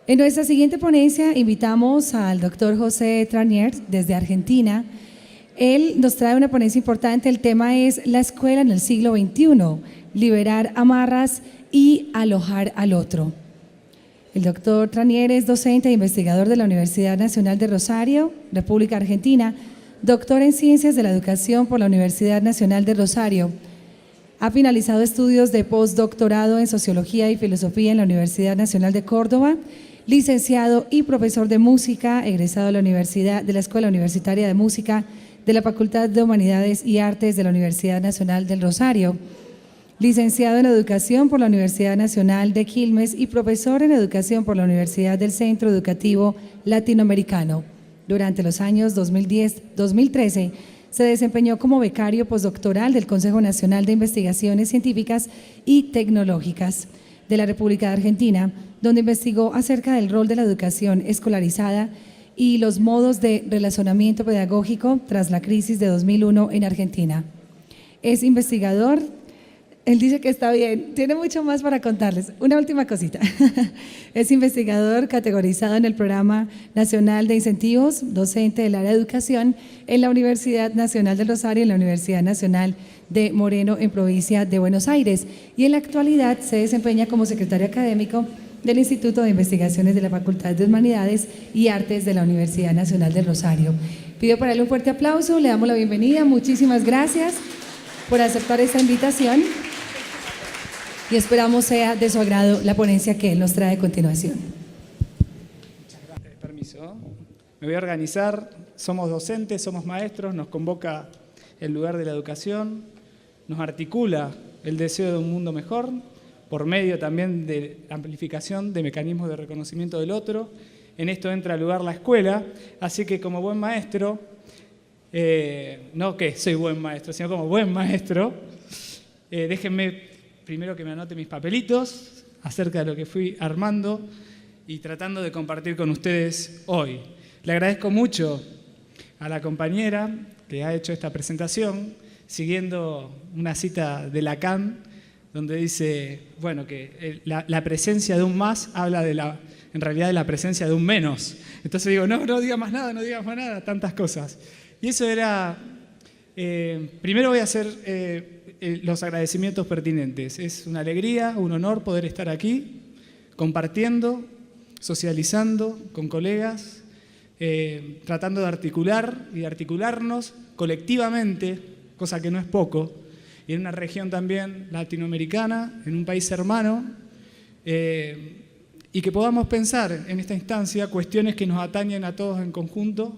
En nuestra siguiente ponencia invitamos al doctor José Tranier desde Argentina. Él nos trae una ponencia importante. El tema es la escuela en el siglo XXI, liberar amarras y alojar al otro. El doctor Tranier es docente e investigador de la Universidad Nacional de Rosario, República Argentina, doctor en Ciencias de la Educación por la Universidad Nacional de Rosario. Ha finalizado estudios de postdoctorado en Sociología y Filosofía en la Universidad Nacional de Córdoba, licenciado y profesor de música, egresado de la Escuela Universitaria de Música de la Facultad de Humanidades y Artes de la Universidad Nacional del Rosario, licenciado en Educación por la Universidad Nacional de Quilmes y profesor en Educación por la Universidad del Centro Educativo Latinoamericano. Durante los años 2010-2013 se desempeñó como becario postdoctoral del Consejo Nacional de Investigaciones Científicas y Tecnológicas de la República de Argentina, donde investigó acerca del rol de la educación escolarizada y los modos de relacionamiento pedagógico tras la crisis de 2001 en Argentina. Es investigador. Él dice que está bien, tiene mucho más para contarles. Una última cosita. Es investigador categorizado en el Programa Nacional de Incentivos, docente del área de educación en la Universidad Nacional del Rosario y en la Universidad Nacional de Moreno en provincia de Buenos Aires. Y en la actualidad se desempeña como secretario académico del Instituto de Investigaciones de la Facultad de Humanidades y Artes de la Universidad Nacional del Rosario. Pido para él un fuerte aplauso, le damos la bienvenida. Muchísimas gracias por aceptar esta invitación. Y esperamos sea de su agrado la ponencia que él nos trae a continuación. Muchas gracias. Permiso. Me voy a organizar. Somos docentes, somos maestros, nos convoca el lugar de la educación, nos articula el deseo de un mundo mejor, por medio también de amplificación de mecanismos de reconocimiento del otro. En esto entra al lugar la escuela, así que como buen maestro, no que soy buen maestro, sino como buen maestro, déjenme primero que me anote mis papelitos acerca de lo que fui armando y tratando de compartir con ustedes hoy. Le agradezco mucho a la compañera que ha hecho esta presentación, siguiendo una cita de Lacan, donde dice, bueno, que la presencia de un más habla en realidad de la presencia de un menos. Entonces digo, no digas más nada, tantas cosas. Y eso era, primero voy a hacer los agradecimientos pertinentes. Es una alegría, un honor poder estar aquí, compartiendo, socializando con colegas, tratando de articular y de articularnos colectivamente, cosa que no es poco, y en una región también latinoamericana, en un país hermano, y que podamos pensar en esta instancia cuestiones que nos atañen a todos en conjunto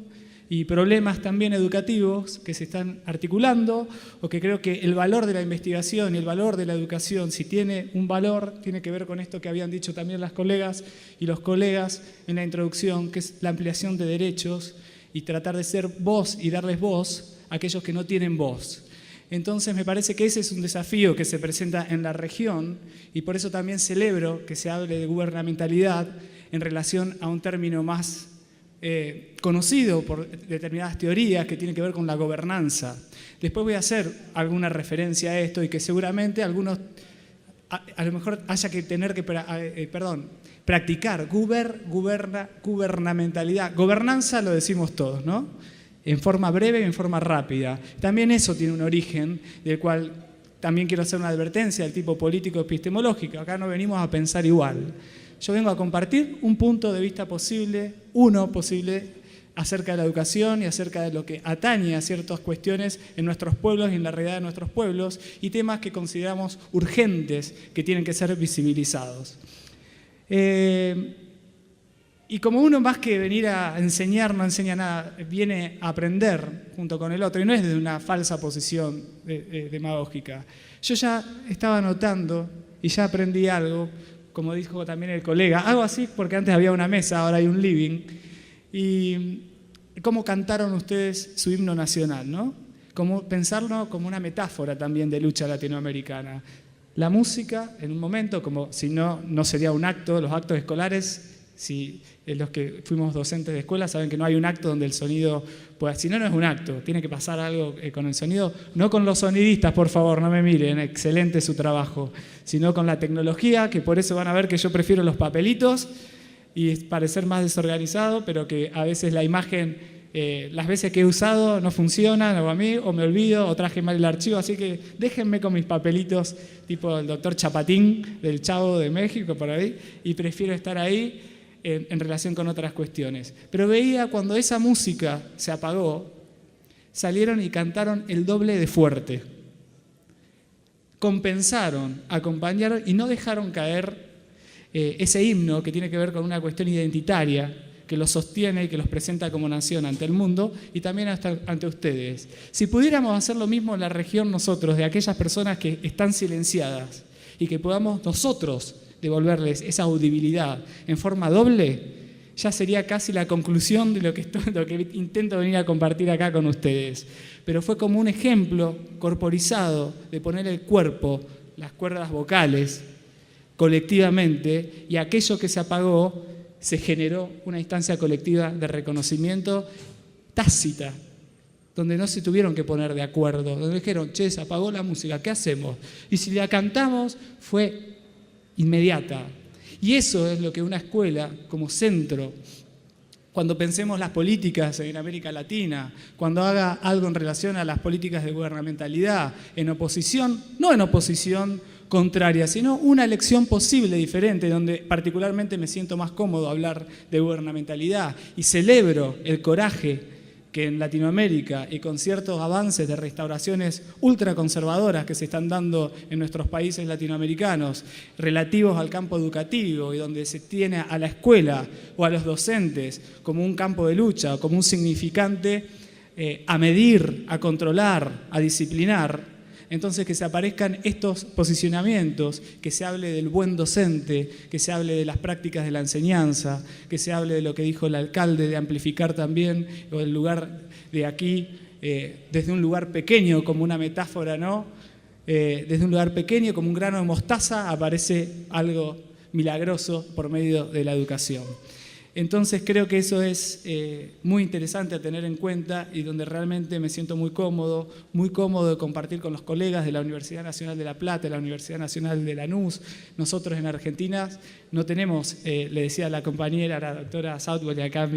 y problemas también educativos que se están articulando, o que creo que el valor de la investigación y el valor de la educación, si tiene un valor, tiene que ver con esto que habían dicho también las colegas y los colegas en la introducción, que es la ampliación de derechos y tratar de ser voz y darles voz a aquellos que no tienen voz. Entonces me parece que ese es un desafío que se presenta en la región y por eso también celebro que se hable de gubernamentalidad en relación a un término más conocido por determinadas teorías que tienen que ver con la gobernanza. Después voy a hacer alguna referencia a esto y que seguramente algunos a lo mejor haya que tener que practicar gubernamentalidad. Gobernanza lo decimos todos, ¿no? En forma breve y en forma rápida. También eso tiene un origen del cual también quiero hacer una advertencia del tipo político-epistemológico. Acá no venimos a pensar igual. Yo vengo a compartir un punto de vista posible, acerca de la educación y acerca de lo que atañe a ciertas cuestiones en nuestros pueblos y en la realidad de nuestros pueblos y temas que consideramos urgentes que tienen que ser visibilizados. Y como uno más que venir a enseñar no enseña nada, viene a aprender junto con el otro y no es de una falsa posición demagógica. Yo ya estaba notando y ya aprendí algo, como dijo también el colega, hago así porque antes había una mesa, ahora hay un living, y cómo cantaron ustedes su himno nacional, ¿no? Como pensarlo como una metáfora también de lucha latinoamericana. La música, en un momento, como si no sería un acto, los actos escolares, si los que fuimos docentes de escuela saben que no hay un acto donde el sonido pueda, si no es un acto, tiene que pasar algo con el sonido, no con los sonidistas, por favor, no me miren, excelente su trabajo, sino con la tecnología, que por eso van a ver que yo prefiero los papelitos y parecer más desorganizado, pero que a veces la imagen, las veces que he usado no funcionan, o a mí, o me olvido, o traje mal el archivo, así que déjenme con mis papelitos tipo el doctor Chapatín del Chavo de México por ahí, y prefiero estar ahí en relación con otras cuestiones. Pero veía cuando esa música se apagó, salieron y cantaron el doble de fuerte. Compensaron, acompañaron y no dejaron caer ese himno que tiene que ver con una cuestión identitaria que los sostiene y que los presenta como nación ante el mundo y también ante ustedes. Si pudiéramos hacer lo mismo en la región nosotros, de aquellas personas que están silenciadas, y que podamos nosotros devolverles esa audibilidad en forma doble, ya sería casi la conclusión de lo que intento venir a compartir acá con ustedes. Pero fue como un ejemplo corporizado de poner el cuerpo, las cuerdas vocales, colectivamente, y aquello que se apagó se generó una instancia colectiva de reconocimiento tácita, donde no se tuvieron que poner de acuerdo, donde dijeron, che, se apagó la música, ¿qué hacemos? Y si la cantamos, fue inmediata. Y eso es lo que una escuela como centro, cuando pensemos las políticas en América Latina, cuando haga algo en relación a las políticas de gubernamentalidad, en oposición, no en oposición contraria, sino una elección posible diferente, donde particularmente me siento más cómodo hablar de gubernamentalidad y celebro el coraje que en Latinoamérica y con ciertos avances de restauraciones ultraconservadoras que se están dando en nuestros países latinoamericanos relativos al campo educativo y donde se tiene a la escuela o a los docentes como un campo de lucha, como un significante a medir, a controlar, a disciplinar. Entonces que se aparezcan estos posicionamientos, que se hable del buen docente, que se hable de las prácticas de la enseñanza, que se hable de lo que dijo el alcalde de amplificar también, o el lugar de aquí, desde un lugar pequeño como una metáfora, ¿no? Desde un lugar pequeño como un grano de mostaza aparece algo milagroso por medio de la educación. Entonces creo que eso es muy interesante a tener en cuenta y donde realmente me siento muy cómodo de compartir con los colegas de la Universidad Nacional de La Plata, de la Universidad Nacional de Lanús. Nosotros en Argentina no tenemos, le decía a la compañera, a la doctora Southwell y acá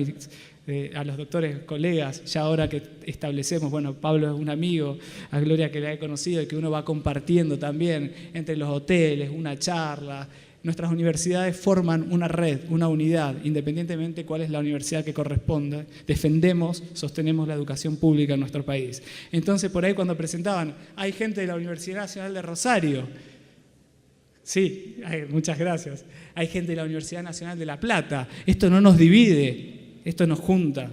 a los doctores colegas, ya ahora que establecemos, bueno, Pablo es un amigo, a Gloria que la he conocido y que uno va compartiendo también entre los hoteles, una charla. Nuestras universidades forman una red, una unidad, independientemente cuál es la universidad que corresponda. Defendemos, sostenemos la educación pública en nuestro país. Entonces, por ahí cuando presentaban, hay gente de la Universidad Nacional de Rosario. Sí, muchas gracias. Hay gente de la Universidad Nacional de La Plata. Esto no nos divide, esto nos junta.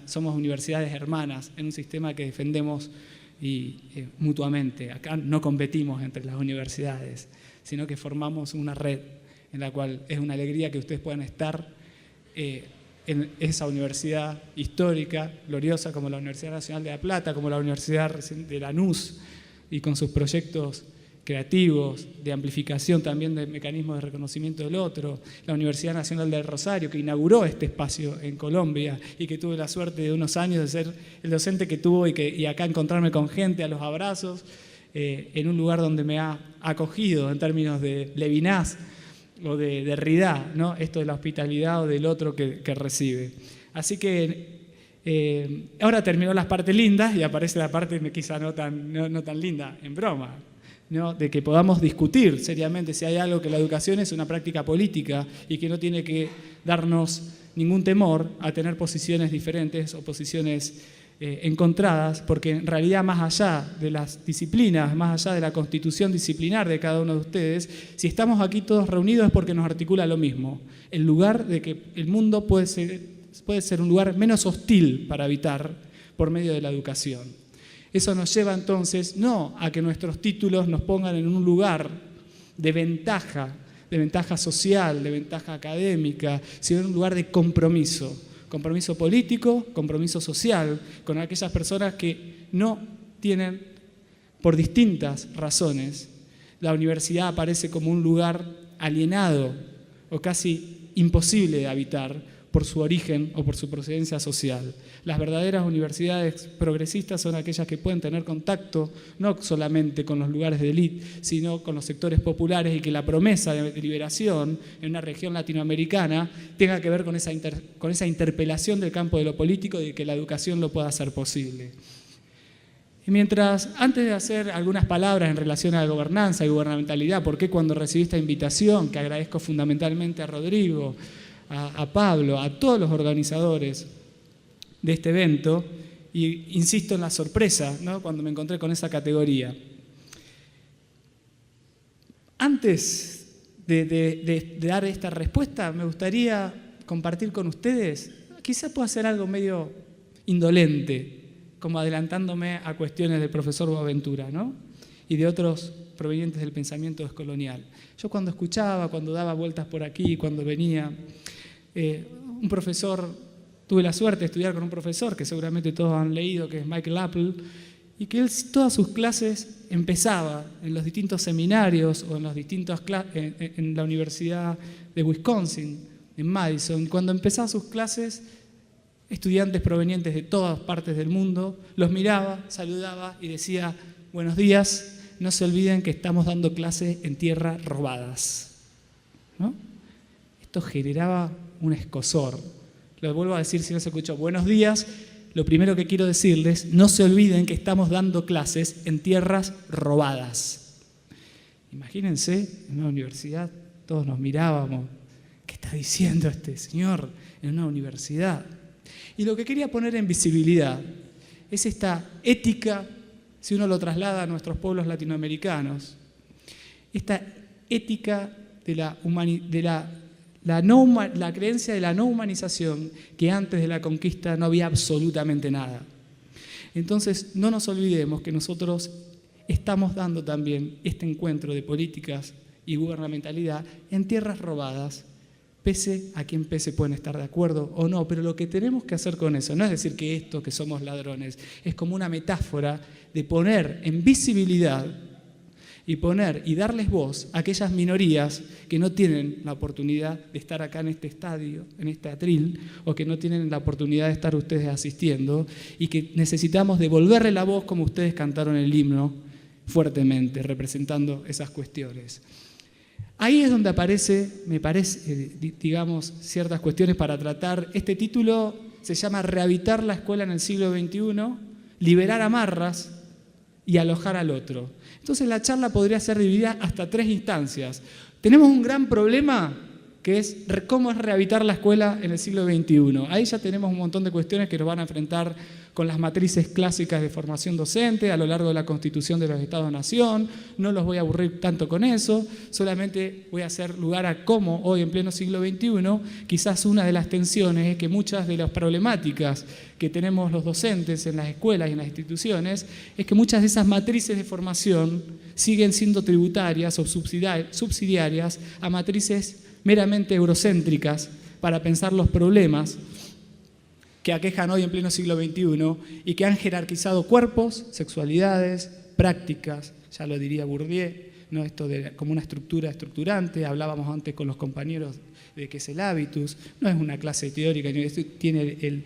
Somos universidades hermanas en un sistema que defendemos mutuamente. Acá no competimos entre las universidades, sino que formamos una red en la cual es una alegría que ustedes puedan estar en esa universidad histórica, gloriosa, como la Universidad Nacional de La Plata, como la Universidad de Lanús, y con sus proyectos creativos, de amplificación también de mecanismos de reconocimiento del otro, la Universidad Nacional del Rosario, que inauguró este espacio en Colombia y que tuve la suerte de unos años de ser el docente que tuvo y acá encontrarme con gente a los abrazos, en un lugar donde me ha acogido en términos de Levinas o de Derrida, ¿no? Esto de la hospitalidad o del otro que recibe. Así que ahora terminó las partes lindas y aparece la parte quizá no tan linda, en broma, ¿no? De que podamos discutir seriamente si hay algo que la educación es una práctica política y que no tiene que darnos ningún temor a tener posiciones diferentes o posiciones encontradas, porque en realidad más allá de las disciplinas, más allá de la constitución disciplinar de cada uno de ustedes, si estamos aquí todos reunidos es porque nos articula lo mismo, el lugar de que el mundo puede ser un lugar menos hostil para habitar por medio de la educación. Eso nos lleva entonces no a que nuestros títulos nos pongan en un lugar de ventaja social, de ventaja académica, sino en un lugar de compromiso político, compromiso social, con aquellas personas que no tienen, por distintas razones, la universidad aparece como un lugar alienado o casi imposible de habitar por su origen o por su procedencia social. Las verdaderas universidades progresistas son aquellas que pueden tener contacto no solamente con los lugares de élite, sino con los sectores populares, y que la promesa de liberación en una región latinoamericana tenga que ver con esa interpelación del campo de lo político y de que la educación lo pueda hacer posible. Y mientras, antes de hacer algunas palabras en relación a la gobernanza y gubernamentalidad, ¿por qué cuando recibí esta invitación, que agradezco fundamentalmente a Rodrigo, a Pablo, a todos los organizadores de este evento, y insisto en la sorpresa, ¿no?, cuando me encontré con esa categoría? Antes de dar esta respuesta, me gustaría compartir con ustedes, quizá pueda ser algo medio indolente, como adelantándome a cuestiones del profesor Boaventura, ¿no?, y de otros provenientes del pensamiento descolonial. Yo cuando escuchaba, cuando daba vueltas por aquí, cuando venía, un profesor, tuve la suerte de estudiar con un profesor que seguramente todos han leído, que es Michael Apple, y que él todas sus clases empezaba en los distintos seminarios o en la Universidad de Wisconsin, en Madison. Cuando empezaba sus clases, estudiantes provenientes de todas partes del mundo los miraba, saludaba y decía: buenos días, no se olviden que estamos dando clase en tierras robadas, ¿no? Esto generaba un escozor. Lo vuelvo a decir si no se escuchó. Buenos días, lo primero que quiero decirles: no se olviden que estamos dando clases en tierras robadas. Imagínense, en una universidad todos nos mirábamos: ¿qué está diciendo este señor en una universidad? Y lo que quería poner en visibilidad es esta ética, si uno lo traslada a nuestros pueblos latinoamericanos, esta ética de la creencia de la no humanización, que antes de la conquista no había absolutamente nada. Entonces, no nos olvidemos que nosotros estamos dando también este encuentro de políticas y gubernamentalidad en tierras robadas, pese a quien pese pueden estar de acuerdo o no, pero lo que tenemos que hacer con eso no es decir que somos ladrones, es como una metáfora de poner en visibilidad y darles voz a aquellas minorías que no tienen la oportunidad de estar acá en este estadio, en este atril, o que no tienen la oportunidad de estar ustedes asistiendo, y que necesitamos devolverle la voz como ustedes cantaron el himno fuertemente, representando esas cuestiones. Ahí es donde me parece, digamos, ciertas cuestiones para tratar. Este título se llama Rehabitar la escuela en el siglo XXI, liberar amarras y alojar al otro. Entonces la charla podría ser dividida hasta 3 instancias. Tenemos un gran problema, que es cómo es rehabitar la escuela en el siglo XXI. Ahí ya tenemos un montón de cuestiones que nos van a enfrentar con las matrices clásicas de formación docente a lo largo de la Constitución de los Estados-Nación. No los voy a aburrir tanto con eso, solamente voy a hacer lugar a cómo hoy en pleno siglo XXI, quizás una de las tensiones es que muchas de las problemáticas que tenemos los docentes en las escuelas y en las instituciones es que muchas de esas matrices de formación siguen siendo tributarias o subsidiarias a matrices meramente eurocéntricas para pensar los problemas que aquejan hoy en pleno siglo XXI y que han jerarquizado cuerpos, sexualidades, prácticas, ya lo diría Bourdieu, ¿no? Esto como una estructura estructurante. Hablábamos antes con los compañeros de que es el habitus, no es una clase teórica, tiene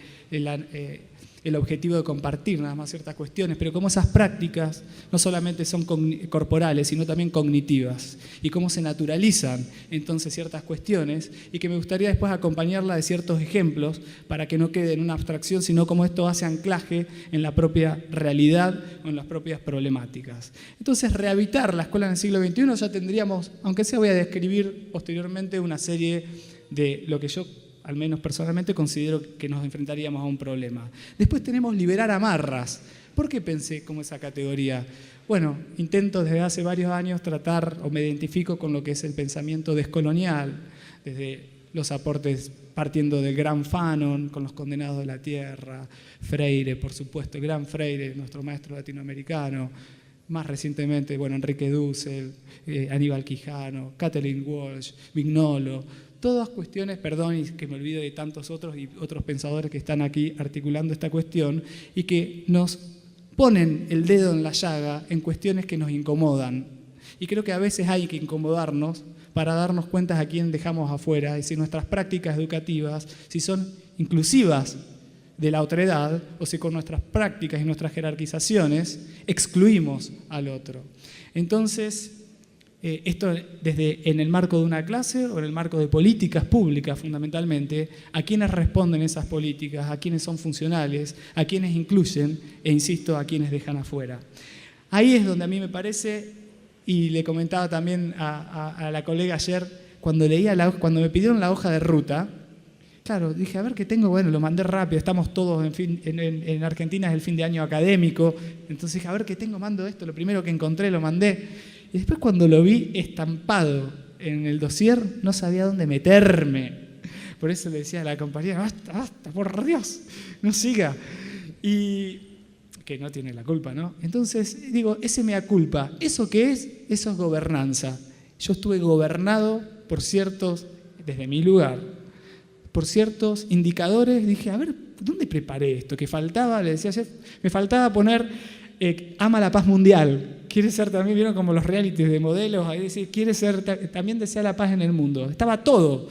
el objetivo de compartir nada más ciertas cuestiones, pero cómo esas prácticas no solamente son corporales, sino también cognitivas, y cómo se naturalizan entonces ciertas cuestiones, y que me gustaría después acompañarla de ciertos ejemplos para que no quede en una abstracción, sino cómo esto hace anclaje en la propia realidad o en las propias problemáticas. Entonces, rehabitar la escuela en el siglo XXI ya tendríamos, aunque sea voy a describir posteriormente una serie de lo que yo al menos personalmente considero que nos enfrentaríamos a un problema. Después tenemos liberar amarras. ¿Por qué pensé como esa categoría? Bueno, intento desde hace varios años tratar, o me identifico con lo que es el pensamiento descolonial, desde los aportes partiendo del gran Fanon, con los condenados de la tierra, Freire, por supuesto, el gran Freire, nuestro maestro latinoamericano, más recientemente, bueno, Enrique Dussel, Aníbal Quijano, Kathleen Walsh, Vignolo. Todas cuestiones, perdón, y que me olvido de tantos otros y otros pensadores que están aquí articulando esta cuestión y que nos ponen el dedo en la llaga en cuestiones que nos incomodan. Y creo que a veces hay que incomodarnos para darnos cuenta a quién dejamos afuera y si nuestras prácticas educativas, si son inclusivas de la otredad o si con nuestras prácticas y nuestras jerarquizaciones excluimos al otro. Entonces, esto desde en el marco de una clase o en el marco de políticas públicas fundamentalmente, a quiénes responden esas políticas, a quiénes son funcionales, a quiénes incluyen e, insisto, a quiénes dejan afuera. Ahí es donde a mí me parece, y le comentaba también a la colega ayer, cuando me pidieron la hoja de ruta, claro, dije, a ver qué tengo, bueno, lo mandé rápido, estamos todos, en Argentina es el fin de año académico, entonces dije, a ver qué tengo, mando esto, lo primero que encontré lo mandé. Y después cuando lo vi estampado en el dossier, no sabía dónde meterme. Por eso le decía a la compañera, basta, por Dios, no siga. Y que no tiene la culpa, ¿no? Entonces, digo, ese mea culpa, ¿eso qué es? Eso es gobernanza. Yo estuve gobernado por ciertos, desde mi lugar, por ciertos indicadores. Dije, a ver, ¿dónde preparé esto? Que faltaba, le decía ayer, me faltaba poner, ama la paz mundial. Quiere ser también, vieron como los realities de modelos, ahí decir, quiere ser, también desea la paz en el mundo. Estaba todo.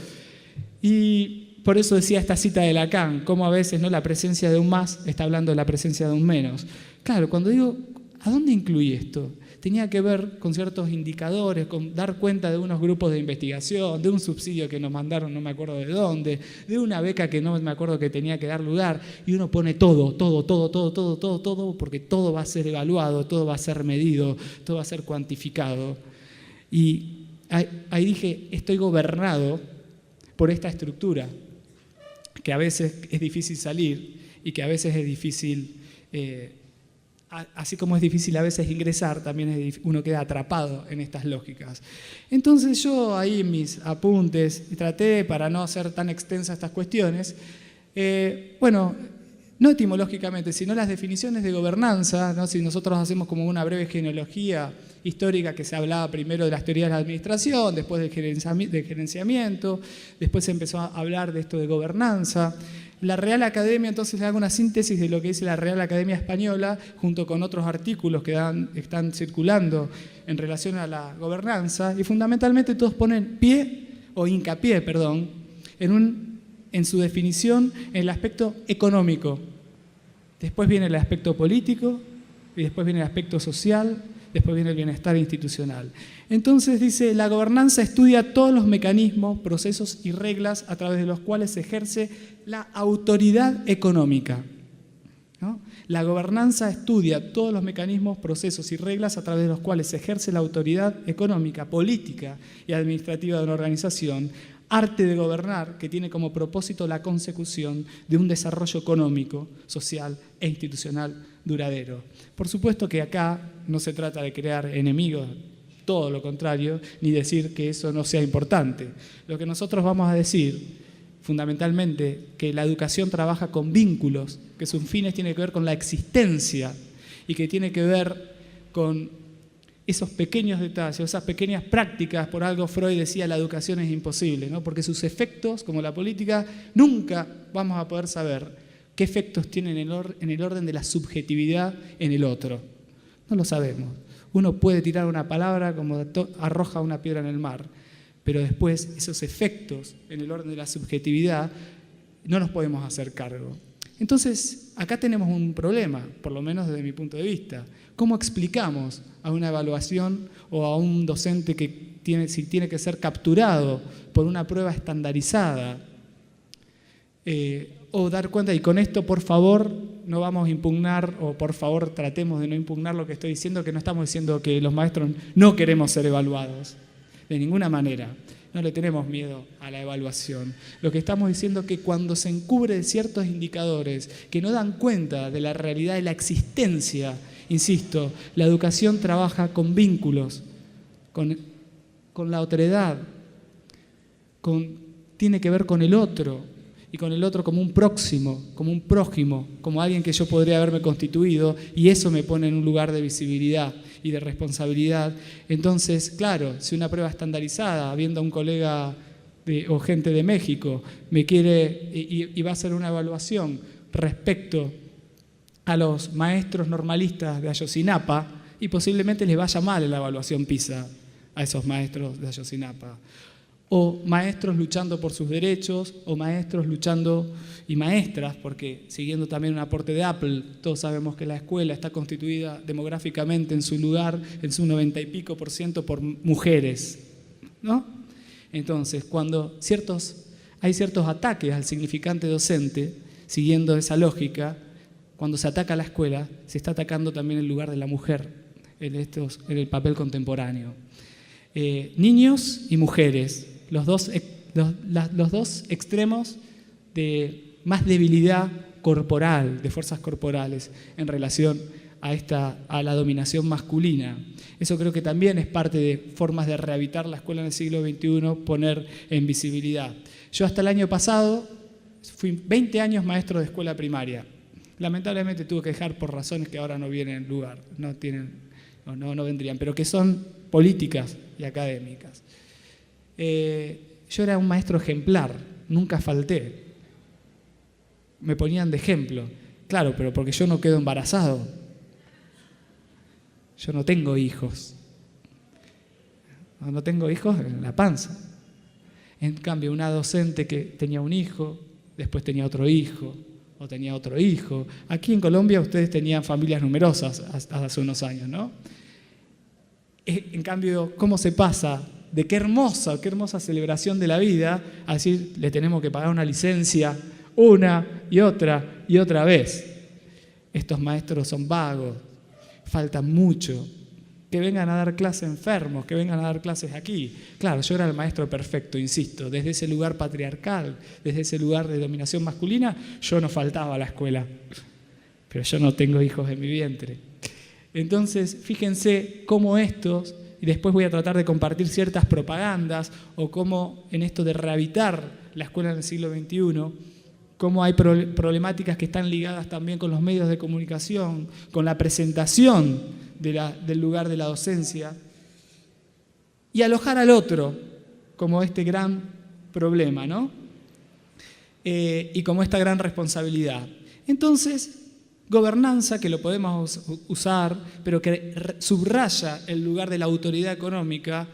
Y por eso decía esta cita de Lacan, cómo a veces no la presencia de un más está hablando de la presencia de un menos. Claro, cuando digo, ¿a dónde incluí esto? Tenía que ver con ciertos indicadores, con dar cuenta de unos grupos de investigación, de un subsidio que nos mandaron, no me acuerdo de dónde, de una beca que no me acuerdo que tenía que dar lugar, y uno pone todo, porque todo va a ser evaluado, todo va a ser medido, todo va a ser cuantificado. Y ahí dije, estoy gobernado por esta estructura, que a veces es difícil salir y que a veces es difícil... así como es difícil a veces ingresar, también uno queda atrapado en estas lógicas. Entonces yo ahí en mis apuntes traté, para no hacer tan extensas estas cuestiones, no etimológicamente, sino las definiciones de gobernanza, ¿no? Si nosotros hacemos como una breve genealogía histórica que se hablaba primero de las teorías de la administración, después del gerenciamiento, después se empezó a hablar de esto de gobernanza. La Real Academia, entonces, le hago una síntesis de lo que dice la Real Academia Española, junto con otros artículos que están circulando en relación a la gobernanza, y fundamentalmente todos ponen hincapié en su definición en el aspecto económico. Después viene el aspecto político, y después viene el aspecto social, después viene el bienestar institucional. Entonces dice, la gobernanza estudia todos los mecanismos, procesos y reglas a través de los cuales se ejerce la autoridad económica. ¿No? La gobernanza estudia todos los mecanismos, procesos y reglas a través de los cuales se ejerce la autoridad económica, política y administrativa de una organización, arte de gobernar que tiene como propósito la consecución de un desarrollo económico, social e institucional duradero. Por supuesto que acá no se trata de crear enemigos, todo lo contrario, ni decir que eso no sea importante. Lo que nosotros vamos a decir, fundamentalmente, que la educación trabaja con vínculos, que sus fines tienen que ver con la existencia y que tiene que ver con esos pequeños detalles, esas pequeñas prácticas. Por algo Freud decía la educación es imposible, ¿no? Porque sus efectos, como la política, nunca vamos a poder saber qué efectos tienen en el orden de la subjetividad en el otro. No lo sabemos. Uno puede tirar una palabra como arroja una piedra en el mar, pero después esos efectos en el orden de la subjetividad no nos podemos hacer cargo. Entonces, acá tenemos un problema, por lo menos desde mi punto de vista. ¿Cómo explicamos a una evaluación o a un docente que si tiene que ser capturado por una prueba estandarizada? O dar cuenta, y con esto, por favor, no vamos a impugnar, o por favor tratemos de no impugnar lo que estoy diciendo, que no estamos diciendo que los maestros no queremos ser evaluados, de ninguna manera. No le tenemos miedo a la evaluación. Lo que estamos diciendo es que cuando se encubre ciertos indicadores que no dan cuenta de la realidad de la existencia, insisto, la educación trabaja con vínculos, con la otredad, tiene que ver con el otro, y con el otro como un próximo, como un prójimo, como alguien que yo podría haberme constituido, y eso me pone en un lugar de visibilidad y de responsabilidad. Entonces, claro, si una prueba estandarizada, viendo a un colega o gente de México, me quiere y va a hacer una evaluación respecto a los maestros normalistas de Ayotzinapa, y posiblemente les vaya mal en la evaluación PISA a esos maestros de Ayotzinapa. O maestros luchando por sus derechos, o maestros luchando, y maestras, porque siguiendo también un aporte de Apple, todos sabemos que la escuela está constituida demográficamente en su lugar, en su 90 y pico % por mujeres, ¿no? Entonces, cuando hay ciertos ataques al significante docente, siguiendo esa lógica, cuando se ataca a la escuela, se está atacando también el lugar de la mujer en el papel contemporáneo. Niños y mujeres, los dos extremos de más debilidad corporal, de fuerzas corporales, en relación a la dominación masculina. Eso creo que también es parte de formas de rehabilitar la escuela en el siglo XXI, poner en visibilidad. Yo hasta el año pasado fui 20 años maestro de escuela primaria. Lamentablemente tuve que dejar por razones que ahora no vienen en lugar, no vendrían, pero que son políticas y académicas. Yo era un maestro ejemplar, nunca falté. Me ponían de ejemplo. Claro, pero porque yo no quedo embarazado. Yo no tengo hijos. No tengo hijos en la panza. En cambio, una docente que tenía un hijo, después tenía otro hijo, o tenía otro hijo. Aquí en Colombia ustedes tenían familias numerosas hasta hace unos años, ¿no? En cambio, ¿cómo se pasa de qué hermosa celebración de la vida a decir, le tenemos que pagar una licencia una y otra vez? Estos maestros son vagos, faltan mucho. Que vengan a dar clases enfermos, que vengan a dar clases aquí. Claro, yo era el maestro perfecto, insisto, desde ese lugar patriarcal, desde ese lugar de dominación masculina, yo no faltaba a la escuela, pero yo no tengo hijos en mi vientre. Entonces, fíjense cómo estos, y después voy a tratar de compartir ciertas propagandas, o cómo en esto de rehabilitar la escuela en el siglo XXI, cómo hay problemáticas que están ligadas también con los medios de comunicación, con la presentación del lugar de la docencia, y alojar al otro como este gran problema, ¿no? Y como esta gran responsabilidad. Entonces, gobernanza, que lo podemos usar, pero que subraya el lugar de la autoridad económica,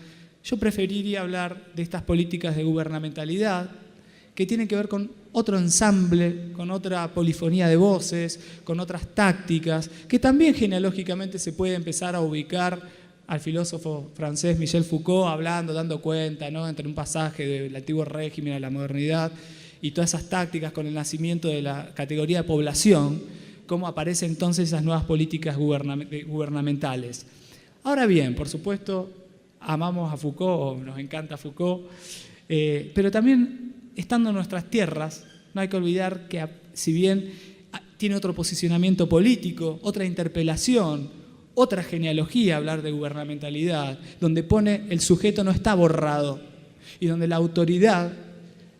yo preferiría hablar de estas políticas de gubernamentalidad, que tienen que ver con otro ensamble, con otra polifonía de voces, con otras tácticas, que también genealógicamente se puede empezar a ubicar al filósofo francés Michel Foucault hablando, dando cuenta, ¿no?, entre un pasaje del antiguo régimen a la modernidad y todas esas tácticas con el nacimiento de la categoría de población, cómo aparecen entonces esas nuevas políticas gubernamentales. Ahora bien, por supuesto, amamos a Foucault, nos encanta Foucault, pero también, estando en nuestras tierras, no hay que olvidar que, si bien tiene otro posicionamiento político, otra interpelación, otra genealogía hablar de gubernamentalidad, donde pone el sujeto no está borrado y donde la autoridad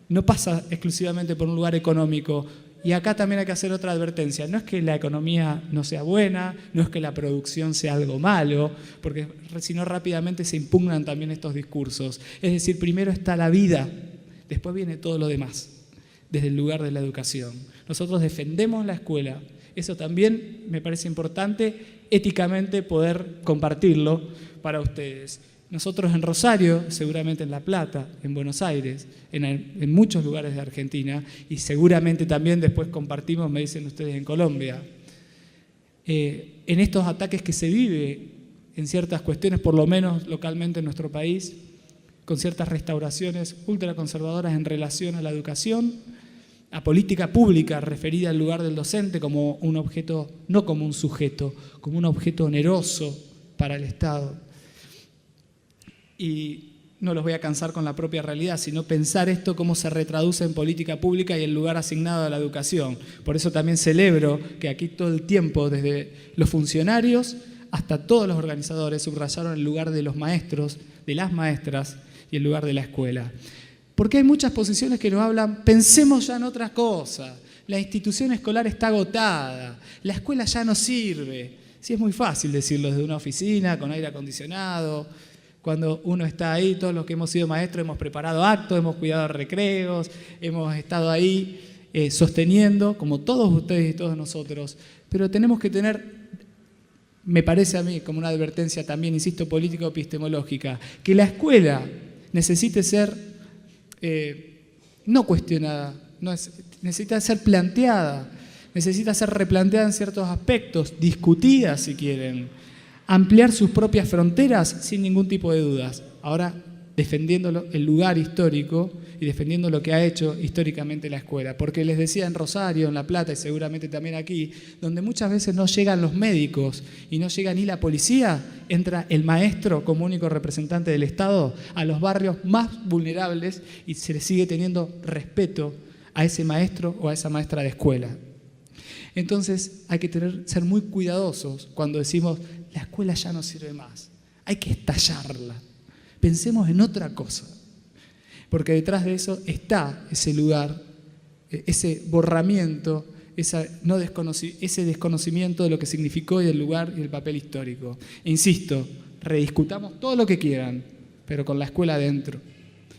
no pasa exclusivamente por un lugar económico. Y acá también hay que hacer otra advertencia. No es que la economía no sea buena, no es que la producción sea algo malo, porque si no rápidamente se impugnan también estos discursos. Es decir, primero está la vida, después viene todo lo demás, desde el lugar de la educación. Nosotros defendemos la escuela. Eso también me parece importante éticamente poder compartirlo para ustedes. Nosotros en Rosario, seguramente en La Plata, en Buenos Aires, en muchos lugares de Argentina, y seguramente también después compartimos, me dicen ustedes, en Colombia, en estos ataques que se vive en ciertas cuestiones, por lo menos localmente en nuestro país, con ciertas restauraciones ultraconservadoras en relación a la educación, a política pública referida al lugar del docente como un objeto, no como un sujeto, como un objeto oneroso para el Estado. Y no los voy a cansar con la propia realidad, sino pensar esto cómo se retraduce en política pública y el lugar asignado a la educación. Por eso también celebro que aquí todo el tiempo, desde los funcionarios hasta todos los organizadores, subrayaron el lugar de los maestros, de las maestras y el lugar de la escuela. Porque hay muchas posiciones que nos hablan, pensemos ya en otras cosas, la institución escolar está agotada, la escuela ya no sirve. Sí, es muy fácil decirlo desde una oficina, con aire acondicionado, cuando uno está ahí, todos los que hemos sido maestros hemos preparado actos, hemos cuidado recreos, hemos estado ahí sosteniendo, como todos ustedes y todos nosotros, pero tenemos que tener me parece a mí como una advertencia también, insisto, político-epistemológica, que la escuela necesite ser no cuestionada, necesita ser planteada, necesita ser replanteada en ciertos aspectos, discutida si quieren, ampliar sus propias fronteras sin ningún tipo de dudas. Ahora, defendiendo el lugar histórico y defendiendo lo que ha hecho históricamente la escuela. Porque les decía en Rosario, en La Plata y seguramente también aquí, donde muchas veces no llegan los médicos y no llega ni la policía, entra el maestro como único representante del Estado a los barrios más vulnerables y se le sigue teniendo respeto a ese maestro o a esa maestra de escuela. Entonces hay que ser muy cuidadosos cuando decimos la escuela ya no sirve más. Hay que estallarla. Pensemos en otra cosa, porque detrás de eso está ese lugar, ese borramiento, ese desconocimiento de lo que significó y el lugar y el papel histórico. Insisto, rediscutamos todo lo que quieran, pero con la escuela adentro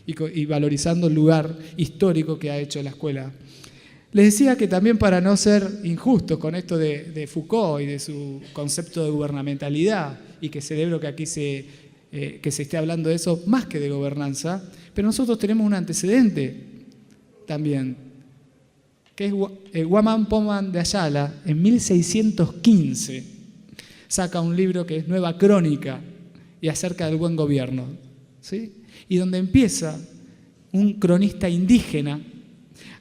y valorizando el lugar histórico que ha hecho la escuela. Les decía que también, para no ser injustos con esto de Foucault y de su concepto de gubernamentalidad, y que celebro que aquí se esté hablando de eso más que de gobernanza, pero nosotros tenemos un antecedente también, que es Guamán Pomán de Ayala, en 1615, saca un libro que es Nueva Crónica y acerca del buen gobierno, ¿sí? Y donde empieza un cronista indígena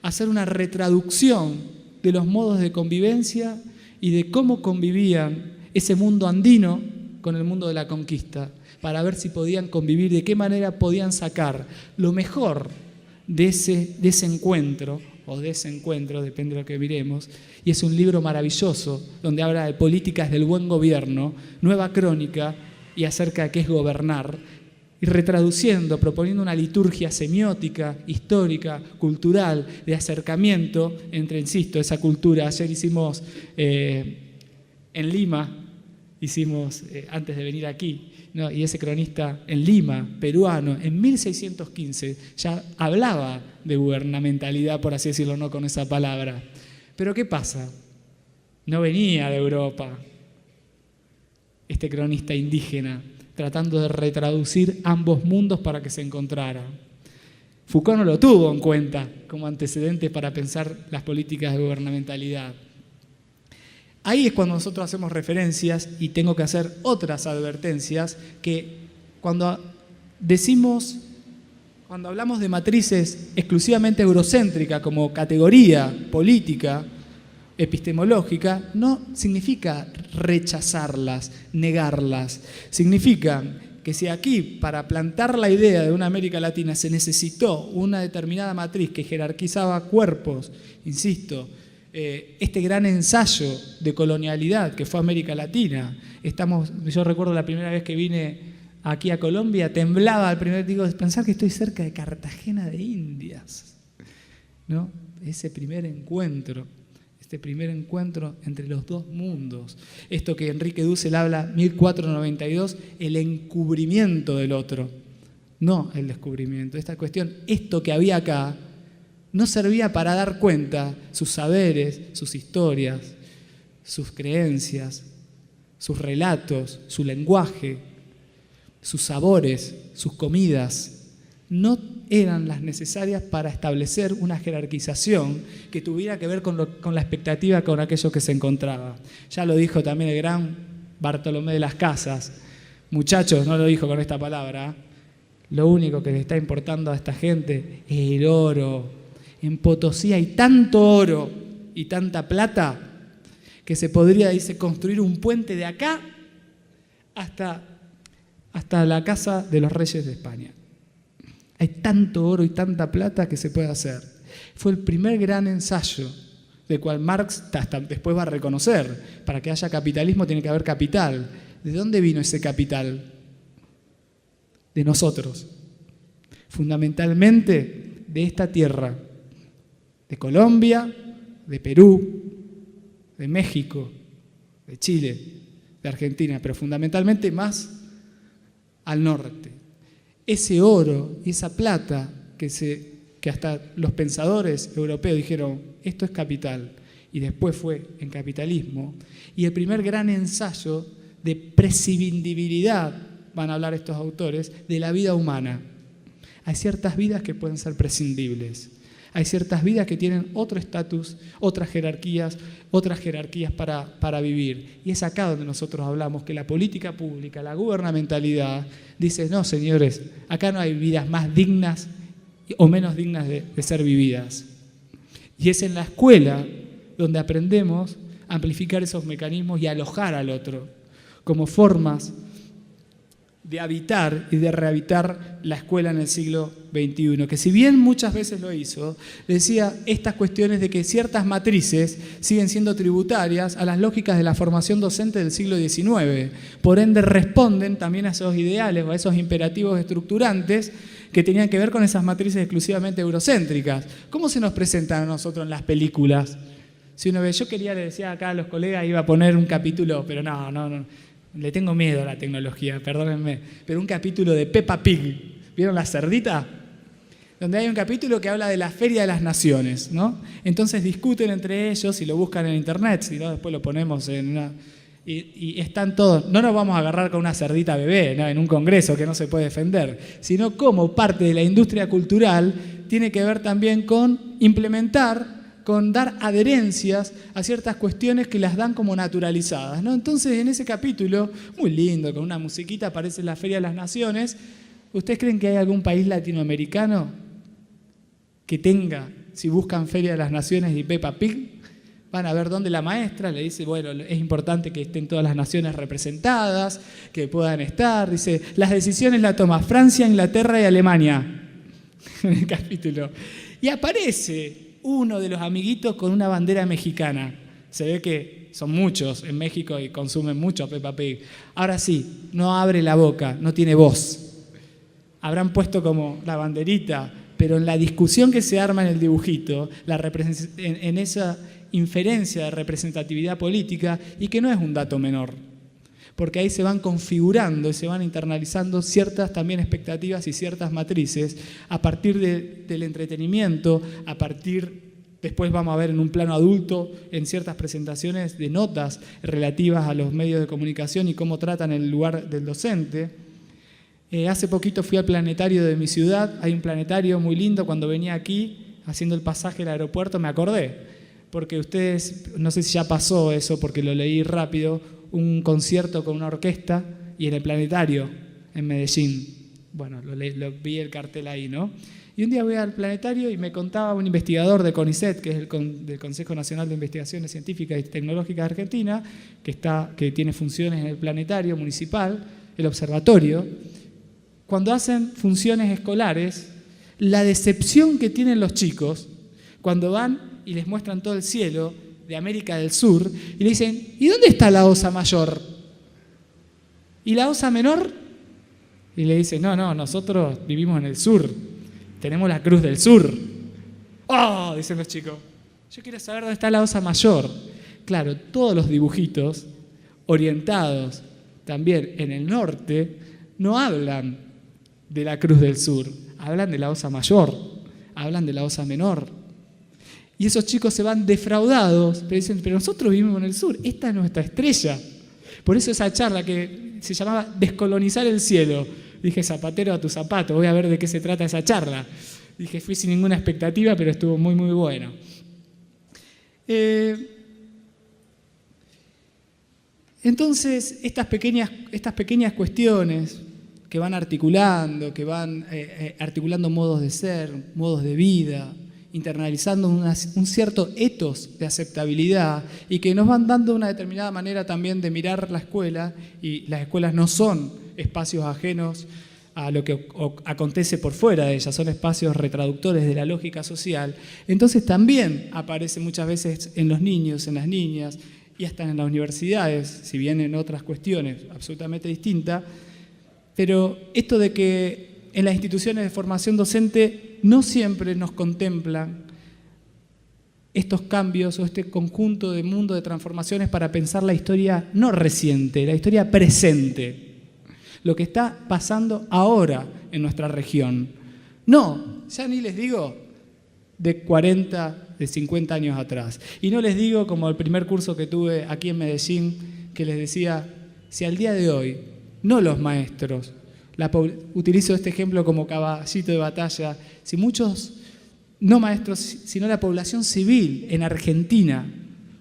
a hacer una retraducción de los modos de convivencia y de cómo convivían ese mundo andino con el mundo de la conquista, para ver si podían convivir, de qué manera podían sacar lo mejor de ese encuentro, o de ese encuentro, depende de lo que miremos. Y es un libro maravilloso, donde habla de políticas del buen gobierno, Nueva Crónica, y acerca de qué es gobernar, y retraduciendo, proponiendo una liturgia semiótica, histórica, cultural, de acercamiento entre, insisto, esa cultura. Ayer hicimos en Lima, antes de venir aquí, ¿no? Y ese cronista en Lima, peruano, en 1615, ya hablaba de gubernamentalidad, por así decirlo, no con esa palabra. Pero ¿qué pasa? No venía de Europa este cronista indígena, tratando de retraducir ambos mundos para que se encontraran. Foucault no lo tuvo en cuenta como antecedente para pensar las políticas de gubernamentalidad. Ahí es cuando nosotros hacemos referencias, y tengo que hacer otras advertencias, que cuando hablamos de matrices exclusivamente eurocéntricas como categoría política, epistemológica, no significa rechazarlas, negarlas. Significa que si aquí, para plantar la idea de una América Latina, se necesitó una determinada matriz que jerarquizaba cuerpos, insisto, este gran ensayo de colonialidad que fue América Latina. Yo recuerdo la primera vez que vine aquí a Colombia, temblaba al primer, pensar que estoy cerca de Cartagena de Indias, ¿no? Ese primer encuentro entre los dos mundos. Esto que Enrique Dussel habla, 1492, el encubrimiento del otro, no el descubrimiento. Esta cuestión, esto que había acá, no servía para dar cuenta sus saberes, sus historias, sus creencias, sus relatos, su lenguaje, sus sabores, sus comidas. No eran las necesarias para establecer una jerarquización que tuviera que ver con la expectativa con aquello que se encontraba. Ya lo dijo también el gran Bartolomé de las Casas. Muchachos, no lo dijo con esta palabra, lo único que le está importando a esta gente es el oro. En Potosí hay tanto oro y tanta plata que se podría, dice, construir un puente de acá hasta la casa de los reyes de España. Hay tanto oro y tanta plata que se puede hacer. Fue el primer gran ensayo del cual Marx hasta después va a reconocer. Para que haya capitalismo tiene que haber capital. ¿De dónde vino ese capital? De nosotros. Fundamentalmente de esta tierra. De Colombia, de Perú, de México, de Chile, de Argentina, pero fundamentalmente más al norte. Ese oro y esa plata que hasta los pensadores europeos dijeron, esto es capital, y después fue en capitalismo, y el primer gran ensayo de prescindibilidad, van a hablar estos autores, de la vida humana. Hay ciertas vidas que pueden ser prescindibles. Hay ciertas vidas que tienen otro estatus, otras jerarquías para vivir. Y es acá donde nosotros hablamos que la política pública, la gubernamentalidad, dice, no, señores, acá no hay vidas más dignas o menos dignas de ser vividas. Y es en la escuela donde aprendemos a amplificar esos mecanismos y a alojar al otro como formas de habitar y de rehabitar la escuela en el siglo XXI, que si bien muchas veces lo hizo, decía estas cuestiones de que ciertas matrices siguen siendo tributarias a las lógicas de la formación docente del siglo XIX, por ende responden también a esos ideales o a esos imperativos estructurantes que tenían que ver con esas matrices exclusivamente eurocéntricas. ¿Cómo se nos presentan a nosotros en las películas? Si uno ve, yo le decía acá a los colegas, iba a poner un capítulo, pero no. Le tengo miedo a la tecnología, perdónenme, pero un capítulo de Peppa Pig, ¿vieron la cerdita? Donde hay un capítulo que habla de la Feria de las Naciones, ¿no? Entonces discuten entre ellos y lo buscan en internet, si no después lo ponemos en una... Y están todos, no nos vamos a agarrar con una cerdita bebé, ¿no? En un congreso que no se puede defender, sino como parte de la industria cultural tiene que ver también con implementar, con dar adherencias a ciertas cuestiones que las dan como naturalizadas, ¿no? Entonces, en ese capítulo, muy lindo, con una musiquita, aparece la Feria de las Naciones. ¿Ustedes creen que hay algún país latinoamericano que tenga, si buscan Feria de las Naciones y Peppa Pig, van a ver dónde la maestra le dice, bueno, es importante que estén todas las naciones representadas, que puedan estar, dice, las decisiones las toma Francia, Inglaterra y Alemania, en el capítulo. Y aparece uno de los amiguitos con una bandera mexicana. Se ve que son muchos en México y consumen mucho Peppa Pig. Ahora sí, no abre la boca, no tiene voz. Habrán puesto como la banderita, pero en la discusión que se arma en el dibujito, en esa inferencia de representatividad política, y que no es un dato menor, porque ahí se van configurando y se van internalizando ciertas también expectativas y ciertas matrices a partir del entretenimiento, después vamos a ver en un plano adulto, en ciertas presentaciones de notas relativas a los medios de comunicación y cómo tratan el lugar del docente. Hace poquito fui al planetario de mi ciudad, hay un planetario muy lindo, cuando venía aquí, haciendo el pasaje al aeropuerto, me acordé, porque ustedes, no sé si ya pasó eso, porque lo leí rápido, un concierto con una orquesta y en el planetario en Medellín. Bueno, lo vi el cartel ahí, ¿no? Y un día voy al planetario y me contaba un investigador de CONICET, que es del Consejo Nacional de Investigaciones Científicas y Tecnológicas de Argentina, que tiene funciones en el planetario municipal, el observatorio. Cuando hacen funciones escolares, la decepción que tienen los chicos cuando van y les muestran todo el cielo de América del Sur, y le dicen, ¿y dónde está la Osa Mayor? ¿Y la Osa Menor? Y le dicen, no, nosotros vivimos en el sur, tenemos la Cruz del Sur. ¡Oh!, dicen los chicos, yo quiero saber dónde está la Osa Mayor. Claro, todos los dibujitos orientados también en el norte no hablan de la Cruz del Sur, hablan de la Osa Mayor, hablan de la Osa Menor. Y esos chicos se van defraudados, pero dicen, pero nosotros vivimos en el sur, esta es nuestra estrella. Por eso esa charla que se llamaba Descolonizar el cielo. Dije, zapatero a tu zapato, voy a ver de qué se trata esa charla. Dije, fui sin ninguna expectativa, pero estuvo muy, muy bueno. Entonces, estas pequeñas cuestiones que van articulando, articulando modos de ser, modos de vida, internalizando un cierto etos de aceptabilidad y que nos van dando una determinada manera también de mirar la escuela, y las escuelas no son espacios ajenos a lo que acontece por fuera de ellas, son espacios retraductores de la lógica social. Entonces también aparece muchas veces en los niños, en las niñas y hasta en las universidades, si bien en otras cuestiones absolutamente distintas, pero esto de que en las instituciones de formación docente no siempre nos contemplan estos cambios o este conjunto de mundo de transformaciones para pensar la historia no reciente, la historia presente, lo que está pasando ahora en nuestra región. No, ya ni les digo de 40, de 50 años atrás. Y no les digo como el primer curso que tuve aquí en Medellín, que les decía, si al día de hoy, no los maestros, utilizo este ejemplo como caballito de batalla, si muchos, no maestros, sino la población civil en Argentina,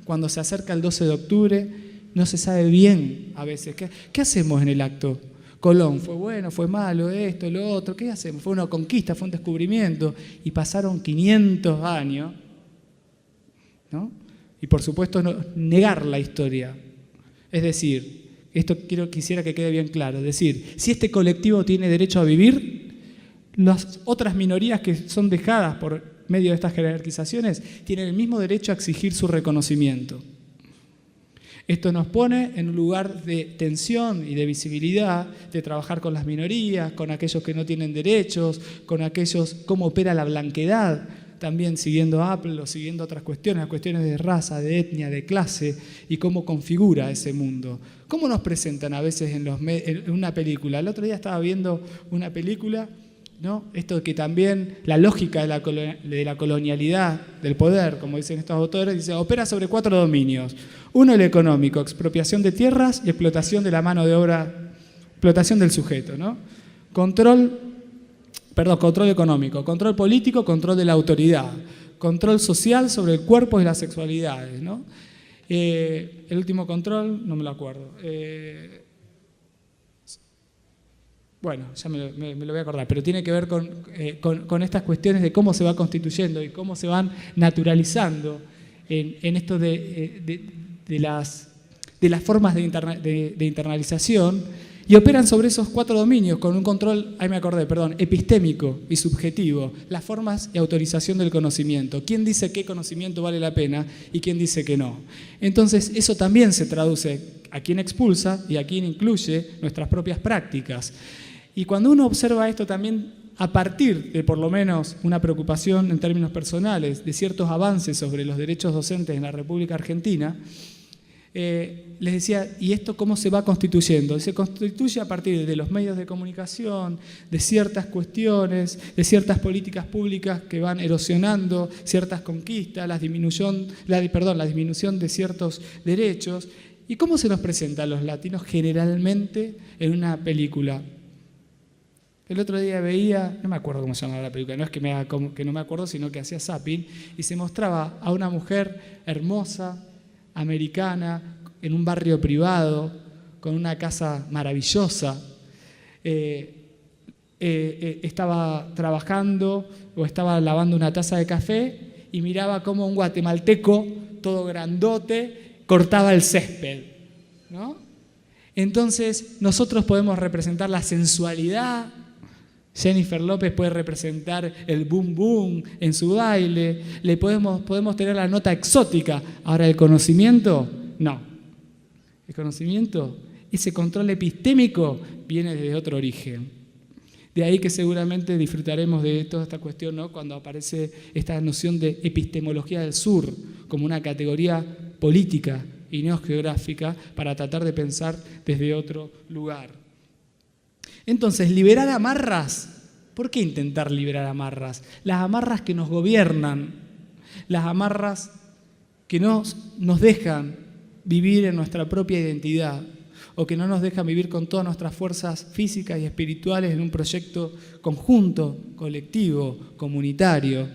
cuando se acerca el 12 de octubre, no se sabe bien a veces, ¿qué hacemos en el acto? Colón, fue bueno, fue malo, esto, lo otro, ¿qué hacemos? Fue una conquista, fue un descubrimiento, y pasaron 500 años, ¿no? Y por supuesto negar la historia. Es decir, esto quisiera que quede bien claro, es decir, si este colectivo tiene derecho a vivir, las otras minorías que son dejadas por medio de estas jerarquizaciones tienen el mismo derecho a exigir su reconocimiento. Esto nos pone en un lugar de tensión y de visibilidad, de trabajar con las minorías, con aquellos que no tienen derechos, con aquellos, cómo opera la blanquedad, también siguiendo Apple o siguiendo otras cuestiones, las cuestiones de raza, de etnia, de clase, y cómo configura ese mundo. ¿Cómo nos presentan a veces en una película? El otro día estaba viendo una película, ¿no? Esto que también la lógica de la colonialidad, del poder, como dicen estos autores, dice, opera sobre 4 dominios. Uno, el económico, expropiación de tierras y explotación de la mano de obra, explotación del sujeto, ¿no? Control económico, control político, control de la autoridad, control social sobre el cuerpo y las sexualidades, ¿no? El último control, no me lo acuerdo. Bueno, ya me lo voy a acordar, pero tiene que ver con estas cuestiones de cómo se va constituyendo y cómo se van naturalizando en esto de las formas de internalización, y operan sobre esos 4 dominios con un control, epistémico y subjetivo, las formas y autorización del conocimiento. ¿Quién dice qué conocimiento vale la pena y quién dice que no? Entonces, eso también se traduce a quién expulsa y a quién incluye nuestras propias prácticas. Y cuando uno observa esto también, a partir de por lo menos una preocupación en términos personales de ciertos avances sobre los derechos docentes en la República Argentina, les decía, ¿y esto cómo se va constituyendo? Se constituye a partir de los medios de comunicación, de ciertas cuestiones, de ciertas políticas públicas que van erosionando ciertas conquistas, la disminución de ciertos derechos. ¿Y cómo se nos presenta a los latinos generalmente en una película? El otro día veía, no me acuerdo cómo se llamaba la película, no es que no me acuerdo, sino que hacía zapping, y se mostraba a una mujer hermosa, americana, en un barrio privado, con una casa maravillosa. Estaba trabajando o estaba lavando una taza de café y miraba cómo un guatemalteco, todo grandote, cortaba el césped, ¿no? Entonces, nosotros podemos representar la sensualidad. Jennifer López puede representar el boom boom en su baile, podemos tener la nota exótica. Ahora, el conocimiento, no. El conocimiento, ese control epistémico, viene desde otro origen. De ahí que seguramente disfrutaremos de toda esta cuestión, ¿no? Cuando aparece esta noción de epistemología del sur como una categoría política y no geográfica para tratar de pensar desde otro lugar. Entonces, liberar amarras. ¿Por qué intentar liberar amarras? Las amarras que nos gobiernan, las amarras que nos dejan vivir en nuestra propia identidad o que no nos dejan vivir con todas nuestras fuerzas físicas y espirituales en un proyecto conjunto, colectivo, comunitario,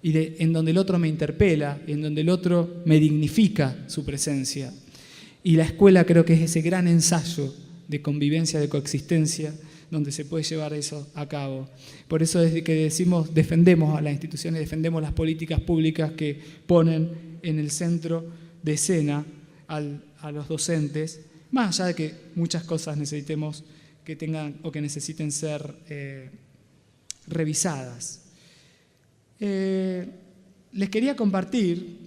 en donde el otro me interpela, en donde el otro me dignifica su presencia. Y la escuela creo que es ese gran ensayo de convivencia, de coexistencia, donde se puede llevar eso a cabo. Por eso desde que decimos defendemos a las instituciones, defendemos las políticas públicas que ponen en el centro de escena a los docentes, más allá de que muchas cosas necesitemos que tengan o que necesiten ser revisadas. Les quería compartir,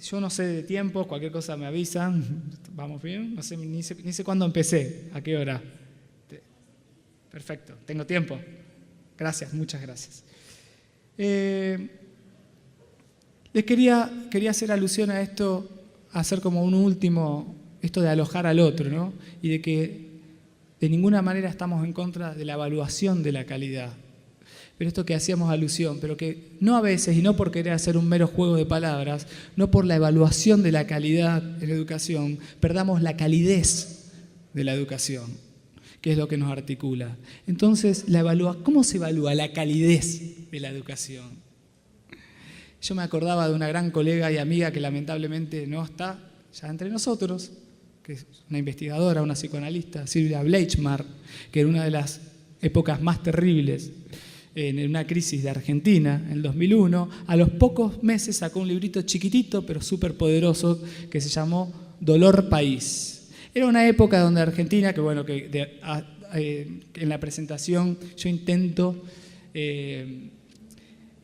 yo no sé de tiempo, cualquier cosa me avisan, ¿vamos bien? No sé, ni sé cuándo empecé, a qué hora. Perfecto, tengo tiempo. Gracias, muchas gracias. Les quería hacer alusión a esto, hacer como un último, esto de alojar al otro, ¿no? Y de que de ninguna manera estamos en contra de la evaluación de la calidad. Pero esto que hacíamos alusión, pero que no a veces, y no por querer hacer un mero juego de palabras, no por la evaluación de la calidad en la educación, perdamos la calidez de la educación, que es lo que nos articula. Entonces, ¿cómo se evalúa la calidez de la educación? Yo me acordaba de una gran colega y amiga que lamentablemente no está ya entre nosotros, que es una investigadora, una psicoanalista, Silvia Bleichmar, que en una de las épocas más terribles, en una crisis de Argentina, en el 2001, a los pocos meses sacó un librito chiquitito, pero súper poderoso, que se llamó Dolor País. Era una época donde Argentina, que bueno, en la presentación yo intento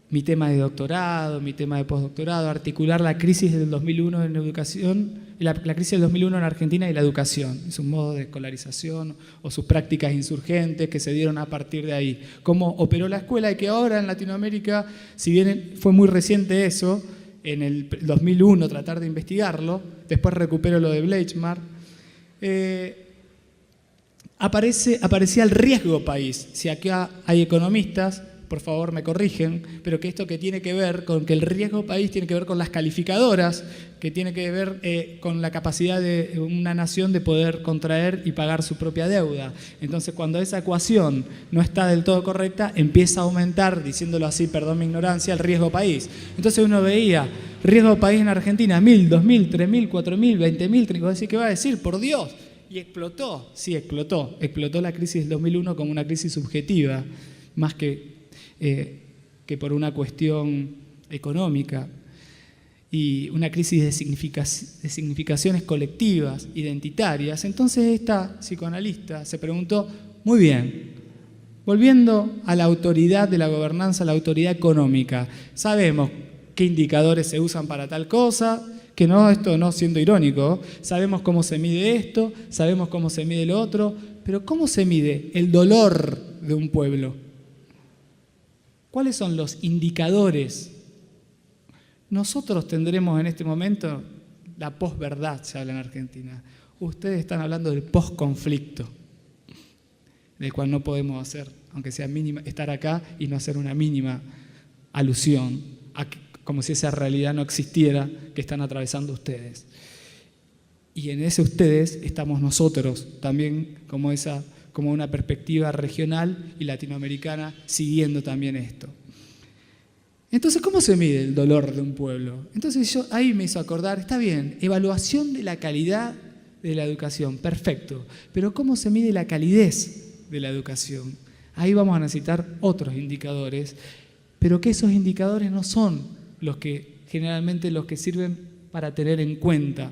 mi tema de doctorado, mi tema de postdoctorado, articular la crisis del 2001 en educación, la crisis del 2001 en Argentina y la educación, y sus modos de escolarización o sus prácticas insurgentes que se dieron a partir de ahí. Cómo operó la escuela y que ahora en Latinoamérica, si bien fue muy reciente eso, en el 2001 tratar de investigarlo, después recupero lo de Bleichmar, aparecía el riesgo país. Si acá hay economistas, por favor me corrigen, pero que esto que tiene que ver con que el riesgo país tiene que ver con las calificadoras, que tiene que ver con la capacidad de una nación de poder contraer y pagar su propia deuda. Entonces, cuando esa ecuación no está del todo correcta, empieza a aumentar, diciéndolo así, perdón mi ignorancia, el riesgo país. Entonces uno veía riesgo país en Argentina, 1.000, 2.000, 3.000, 4.000, 20.000, ¿qué va a decir? Por Dios. Y explotó, sí, explotó la crisis del 2001 como una crisis subjetiva, más que por una cuestión económica, y una crisis de significaciones colectivas, identitarias. Entonces esta psicoanalista se preguntó, muy bien, volviendo a la autoridad de la gobernanza, a la autoridad económica, sabemos qué indicadores se usan para tal cosa, que no, esto no siendo irónico, sabemos cómo se mide esto, sabemos cómo se mide lo otro, pero ¿cómo se mide el dolor de un pueblo? ¿Cuáles son los indicadores? Nosotros tendremos en este momento la posverdad, se habla en Argentina. Ustedes están hablando del posconflicto, del cual no podemos hacer, aunque sea mínima, estar acá y no hacer una mínima alusión, como si esa realidad no existiera que están atravesando ustedes. Y en ese ustedes estamos nosotros, también como una perspectiva regional y latinoamericana, siguiendo también esto. Entonces, ¿cómo se mide el dolor de un pueblo? Entonces ahí me hizo acordar, está bien, evaluación de la calidad de la educación, perfecto, pero ¿cómo se mide la calidez de la educación? Ahí vamos a necesitar otros indicadores, pero que esos indicadores no son generalmente los que sirven para tener en cuenta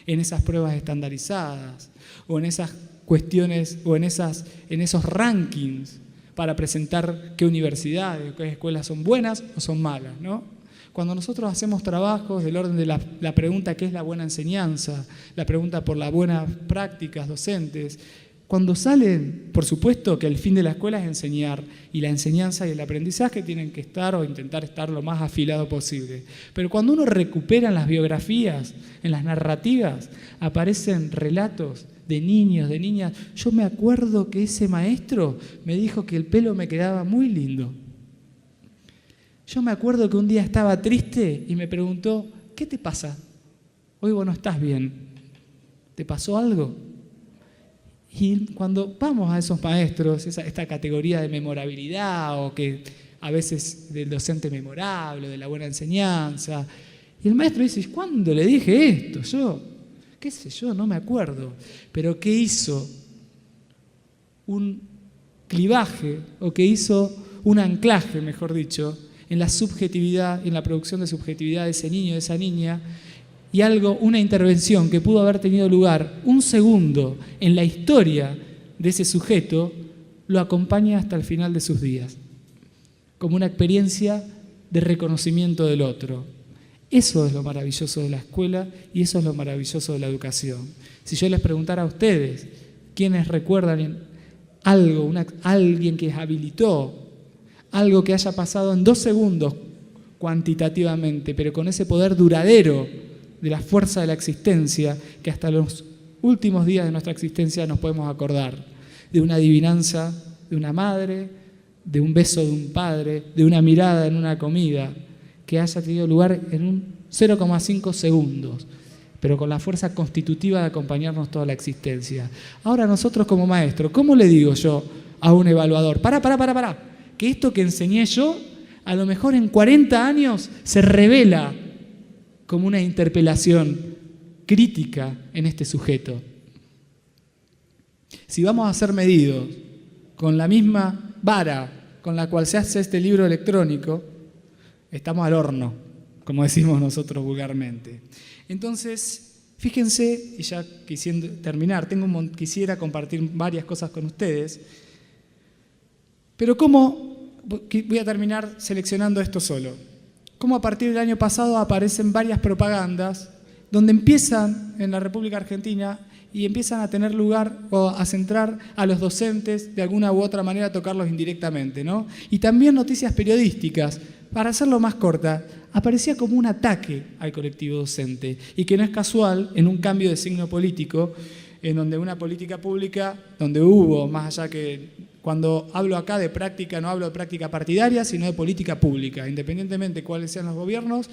en esas pruebas estandarizadas o en esas cuestiones o en esos rankings para presentar qué universidades, qué escuelas son buenas o son malas, ¿no? Cuando nosotros hacemos trabajos del orden de la pregunta ¿qué es la buena enseñanza?, la pregunta por las buenas prácticas docentes, cuando salen, por supuesto que el fin de la escuela es enseñar, y la enseñanza y el aprendizaje tienen que estar o intentar estar lo más afilado posible. Pero cuando uno recupera en las biografías, en las narrativas, aparecen relatos de niños, de niñas. Yo me acuerdo que ese maestro me dijo que el pelo me quedaba muy lindo. Yo me acuerdo que un día estaba triste y me preguntó, ¿qué te pasa? Hoy vos no estás bien. ¿Te pasó algo? Y cuando vamos a esos maestros, esta categoría de memorabilidad o que a veces del docente memorable, de la buena enseñanza, y el maestro dice, ¿cuándo le dije esto? Yo, qué sé yo, no me acuerdo. Pero ¿qué hizo? Un clivaje, o que hizo un anclaje, mejor dicho, en la subjetividad, en la producción de subjetividad de ese niño, de esa niña, y una intervención que pudo haber tenido lugar un segundo en la historia de ese sujeto, lo acompaña hasta el final de sus días, como una experiencia de reconocimiento del otro. Eso es lo maravilloso de la escuela y eso es lo maravilloso de la educación. Si yo les preguntara a ustedes, ¿quiénes recuerdan alguien que habilitó algo que haya pasado en 2 segundos cuantitativamente, pero con ese poder duradero de la fuerza de la existencia, que hasta los últimos días de nuestra existencia nos podemos acordar, de una adivinanza de una madre, de un beso de un padre, de una mirada en una comida, que haya tenido lugar en un 0,5 segundos, pero con la fuerza constitutiva de acompañarnos toda la existencia. Ahora nosotros como maestros, ¿cómo le digo yo a un evaluador? Pará, que esto que enseñé yo, a lo mejor en 40 años se revela como una interpelación crítica en este sujeto. Si vamos a ser medidos con la misma vara con la cual se hace este libro electrónico, estamos al horno, como decimos nosotros vulgarmente. Entonces, fíjense, y ya quisiendo terminar, quisiera compartir varias cosas con ustedes, pero voy a terminar seleccionando esto solo. Cómo a partir del año pasado aparecen varias propagandas donde empiezan en la República Argentina y empiezan a tener lugar o a centrar a los docentes de alguna u otra manera, a tocarlos indirectamente, ¿no? Y también noticias periodísticas. Para hacerlo más corta, aparecía como un ataque al colectivo docente y que no es casual en un cambio de signo político en donde una política pública, donde hubo, más allá que cuando hablo acá de práctica, no hablo de práctica partidaria, sino de política pública, independientemente de cuáles sean los gobiernos,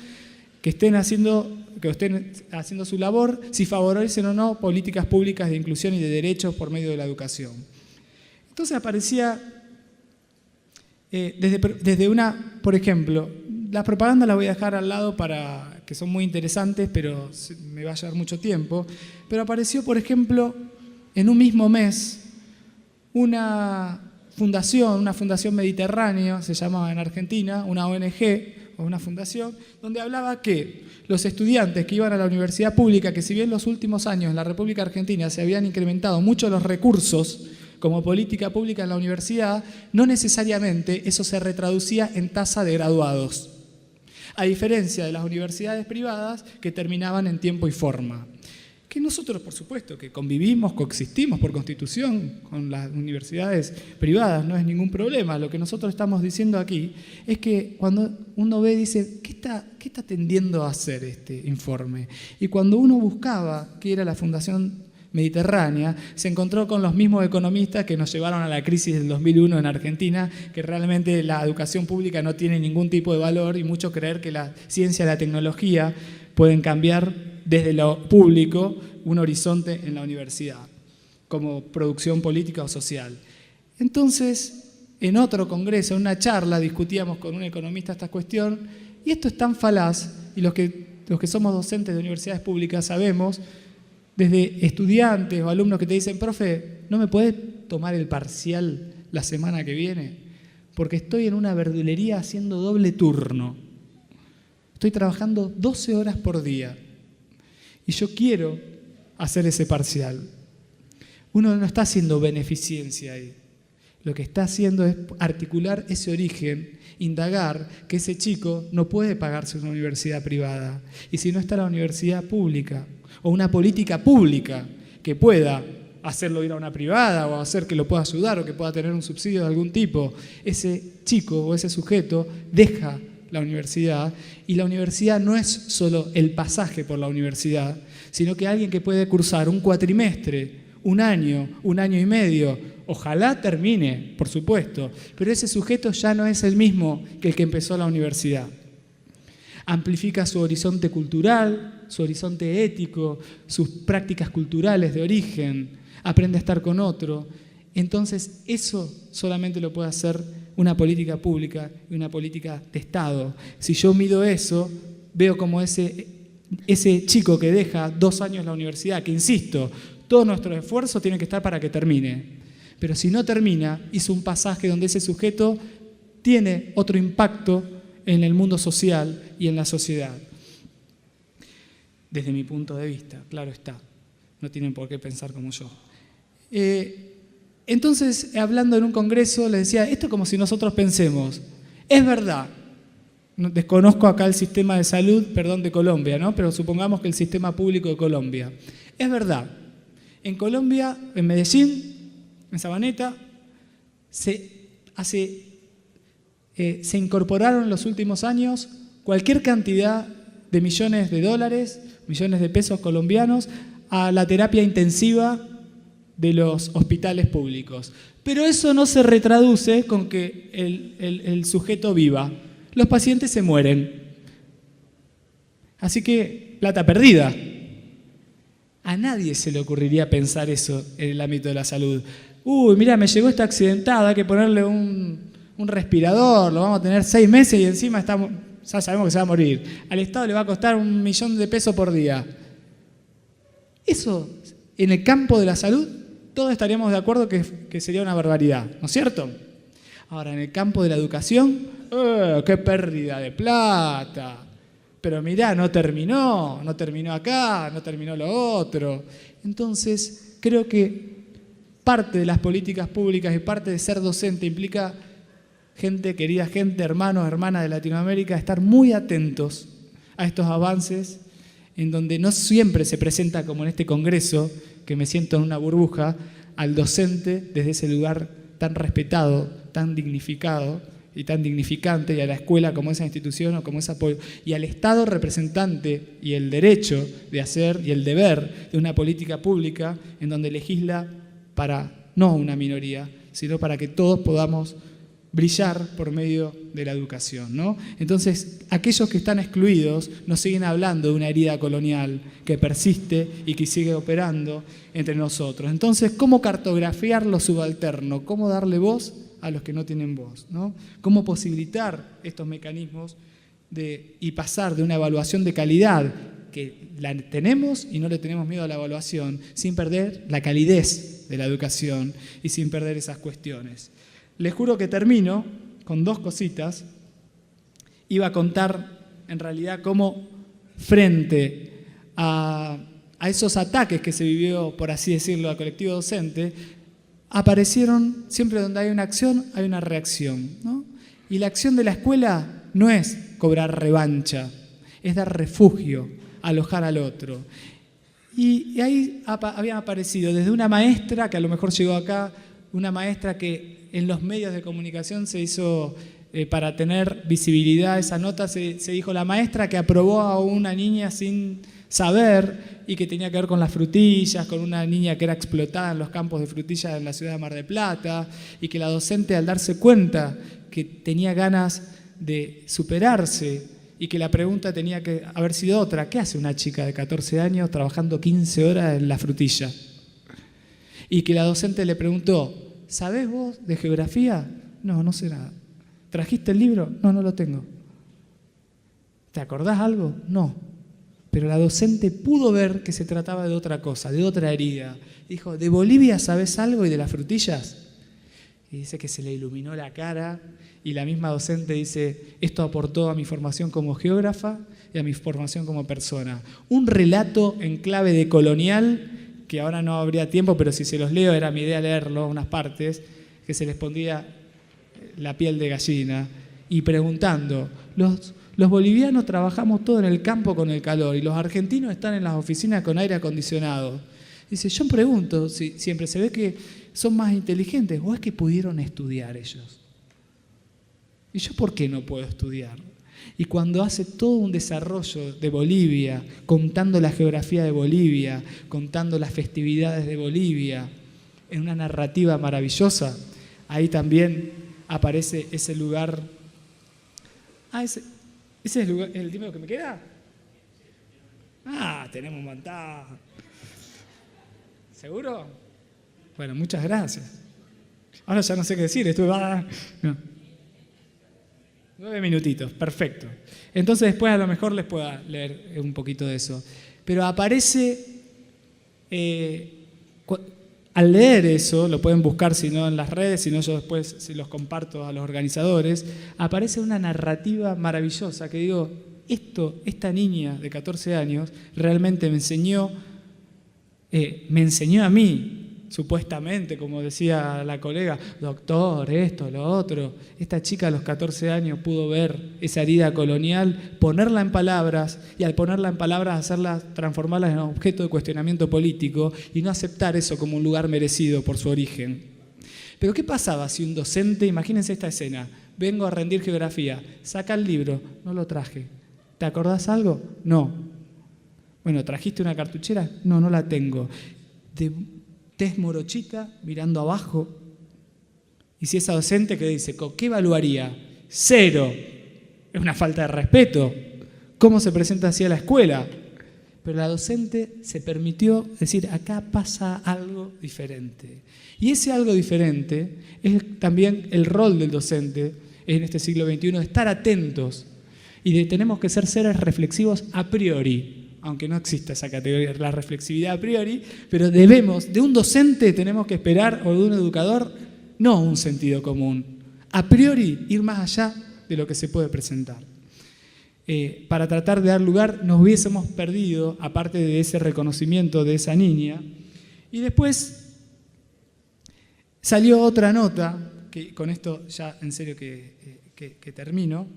que estén haciendo su labor, si favorecen o no políticas públicas de inclusión y de derechos por medio de la educación. Entonces aparecía por ejemplo, las propagandas las voy a dejar al lado que son muy interesantes, pero me va a llevar mucho tiempo. Pero apareció, por ejemplo, en un mismo mes, una fundación Mediterráneo, se llamaba en Argentina, una ONG o una fundación, donde hablaba que los estudiantes que iban a la universidad pública, que si bien en los últimos años en la República Argentina se habían incrementado mucho los recursos como política pública en la universidad, no necesariamente eso se retraducía en tasa de graduados, a diferencia de las universidades privadas que terminaban en tiempo y forma. Que nosotros, por supuesto, que convivimos, coexistimos por constitución con las universidades privadas, no es ningún problema. Lo que nosotros estamos diciendo aquí es que cuando uno ve, dice, ¿qué está tendiendo a hacer este informe? Y cuando uno buscaba qué era la Fundación Mediterránea, se encontró con los mismos economistas que nos llevaron a la crisis del 2001 en Argentina, que realmente la educación pública no tiene ningún tipo de valor y mucho creer que la ciencia y la tecnología pueden cambiar desde lo público un horizonte en la universidad, como producción política o social. Entonces, en otro congreso, en una charla, discutíamos con un economista esta cuestión, y esto es tan falaz, y los que somos docentes de universidades públicas sabemos, desde estudiantes o alumnos que te dicen, profe, ¿no me podés tomar el parcial la semana que viene? Porque estoy en una verdulería haciendo doble turno. Estoy trabajando 12 horas por día. Y yo quiero hacer ese parcial. Uno no está haciendo beneficencia ahí. Lo que está haciendo es articular ese origen, indagar que ese chico no puede pagarse una universidad privada. Y si no está la universidad pública, o una política pública que pueda hacerlo ir a una privada o hacer que lo pueda ayudar o que pueda tener un subsidio de algún tipo, ese chico o ese sujeto deja la universidad, y la universidad no es solo el pasaje por la universidad, sino que alguien que puede cursar un cuatrimestre, un año y medio, ojalá termine, por supuesto, pero ese sujeto ya no es el mismo que el que empezó la universidad. Amplifica su horizonte cultural, su horizonte ético, sus prácticas culturales de origen, aprende a estar con otro. Entonces, eso solamente lo puede hacer una política pública y una política de Estado. Si yo mido eso, veo como ese chico que deja 2 años la universidad, que insisto, todo nuestro esfuerzo tiene que estar para que termine. Pero si no termina, hizo un pasaje donde ese sujeto tiene otro impacto en el mundo social y en la sociedad. Desde mi punto de vista, claro está. No tienen por qué pensar como yo. Entonces, hablando en un congreso, le decía, esto es como si nosotros pensemos, es verdad, desconozco acá el sistema de salud, de Colombia, ¿no? Pero supongamos que el sistema público de Colombia. Es verdad, en Colombia, en Medellín, en Sabaneta, se incorporaron en los últimos años cualquier cantidad de millones de dólares, millones de pesos colombianos, a la terapia intensiva de los hospitales públicos. Pero eso no se retraduce con que el sujeto viva. Los pacientes se mueren. Así que, plata perdida. A nadie se le ocurriría pensar eso en el ámbito de la salud. Uy, mira, me llegó este accidentado, hay que ponerle un respirador, lo vamos a tener 6 meses y encima ya sabemos que se va a morir. Al Estado le va a costar $1.000.000 por día. Eso, en el campo de la salud, todos estaríamos de acuerdo que sería una barbaridad, ¿no es cierto? Ahora, en el campo de la educación, ¡qué pérdida de plata! Pero mirá, no terminó acá, no terminó lo otro. Entonces, creo que parte de las políticas públicas y parte de ser docente implica gente, querida gente, hermanos, hermanas de Latinoamérica, estar muy atentos a estos avances en donde no siempre se presenta, como en este congreso, que me siento en una burbuja, al docente desde ese lugar tan respetado, tan dignificado y tan dignificante, y a la escuela como esa institución o como ese apoyo, y al Estado representante y el derecho de hacer y el deber de una política pública en donde legisla para no una minoría, sino para que todos podamos brillar por medio de la educación, ¿no? Entonces, aquellos que están excluidos nos siguen hablando de una herida colonial que persiste y que sigue operando entre nosotros. Entonces, ¿cómo cartografiar lo subalterno? ¿Cómo darle voz a los que no tienen voz, ¿no? ¿Cómo posibilitar estos mecanismos y pasar de una evaluación de calidad que la tenemos y no le tenemos miedo a la evaluación, sin perder la calidez de la educación y sin perder esas cuestiones? Les juro que termino con 2 cositas. Iba a contar en realidad cómo frente a esos ataques que se vivió, por así decirlo, al colectivo docente, aparecieron, siempre donde hay una acción, hay una reacción, ¿no? Y la acción de la escuela no es cobrar revancha, es dar refugio, alojar al otro. Y ahí habían aparecido desde una maestra, que a lo mejor llegó acá, una maestra que en los medios de comunicación se hizo, para tener visibilidad esa nota, se dijo la maestra que aprobó a una niña sin saber y que tenía que ver con las frutillas, con una niña que era explotada en los campos de frutillas en la ciudad de Mar del Plata, y que la docente, al darse cuenta que tenía ganas de superarse y que la pregunta tenía que haber sido otra: ¿qué hace una chica de 14 años trabajando 15 horas en la frutilla? Y que la docente le preguntó: ¿sabés vos de geografía? No, no sé nada. ¿Trajiste el libro? No, no lo tengo. ¿Te acordás algo? No. Pero la docente pudo ver que se trataba de otra cosa, de otra herida. Dijo: ¿de Bolivia sabés algo y de las frutillas? Y dice que se le iluminó la cara, y la misma docente dice: esto aportó a mi formación como geógrafa y a mi formación como persona. Un relato en clave de colonial, que ahora no habría tiempo, pero si se los leo, era mi idea leerlo, unas partes, que se les pondría la piel de gallina, y preguntando: los bolivianos trabajamos todo en el campo con el calor, y los argentinos están en las oficinas con aire acondicionado. Dice: yo pregunto, si siempre se ve que son más inteligentes, o es que pudieron estudiar ellos. ¿Y yo por qué no puedo estudiar? Y cuando hace todo un desarrollo de Bolivia, contando la geografía de Bolivia, contando las festividades de Bolivia, en una narrativa maravillosa, ahí también aparece ese lugar. ¿Ese es el lugar, el tiempo que me queda? Tenemos un montón. ¿Seguro? Bueno, muchas gracias. Ahora ya no sé qué decir, no. 9 minutitos, perfecto. Entonces después a lo mejor les pueda leer un poquito de eso. Pero aparece, al leer eso, lo pueden buscar si no en las redes, si no yo después si los comparto a los organizadores, aparece una narrativa maravillosa que digo: esta niña de 14 años realmente me enseñó a mí, supuestamente, como decía la colega, doctor, esto, lo otro. Esta chica a los 14 años pudo ver esa herida colonial, ponerla en palabras, y al ponerla en palabras transformarla en objeto de cuestionamiento político y no aceptar eso como un lugar merecido por su origen. Pero ¿qué pasaba si un docente, imagínense esta escena: vengo a rendir geografía, saca el libro, no lo traje. ¿Te acordás algo? No. Bueno, ¿trajiste una cartuchera? No, no la tengo. Tez morochita, mirando abajo. Y si esa docente que dice: ¿qué evaluaría? 0. Es una falta de respeto. ¿Cómo se presenta así a la escuela? pero la docente se permitió decir, acá pasa algo diferente. Y ese algo diferente es también el rol del docente en este siglo XXI, de estar atentos y de tenemos que ser seres reflexivos a priori, aunque no exista esa categoría, la reflexividad a priori, pero debemos, de un docente tenemos que esperar, o de un educador, no un sentido común, a priori ir más allá de lo que se puede presentar. Para tratar de dar lugar, nos hubiésemos perdido, aparte de ese reconocimiento de esa niña. Y después salió otra nota, que con esto ya en serio que termino,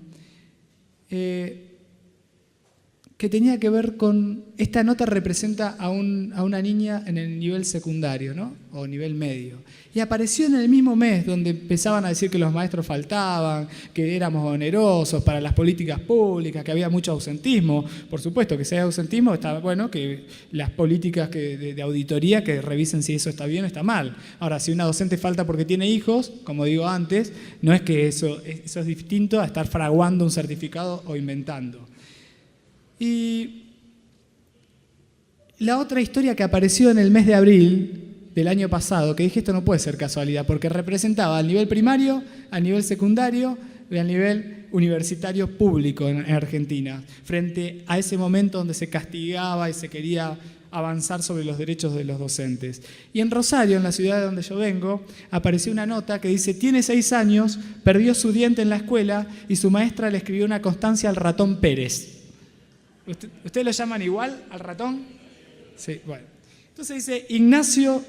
que tenía que ver con, esta nota representa a una niña en el nivel secundario, ¿no? O nivel medio. Y apareció en el mismo mes donde empezaban a decir que los maestros faltaban, que éramos onerosos para las políticas públicas, que había mucho ausentismo. Por supuesto que si hay ausentismo, está bueno que las políticas de auditoría que revisen si eso está bien o está mal. Ahora, si una docente falta porque tiene hijos, como digo antes, no es que eso es distinto a estar fraguando un certificado o inventando. Y la otra historia que apareció en el mes de abril del año pasado, que dije esto no puede ser casualidad, porque representaba al nivel primario, al nivel secundario y al nivel universitario público en Argentina, frente a ese momento donde se castigaba y se quería avanzar sobre los derechos de los docentes. Y en Rosario, en la ciudad de donde yo vengo, apareció una nota que dice, tiene 6 años, perdió su diente en la escuela y su maestra le escribió una constancia al ratón Pérez. ¿Ustedes lo llaman igual al ratón? Sí, bueno. Entonces dice, Ignacio,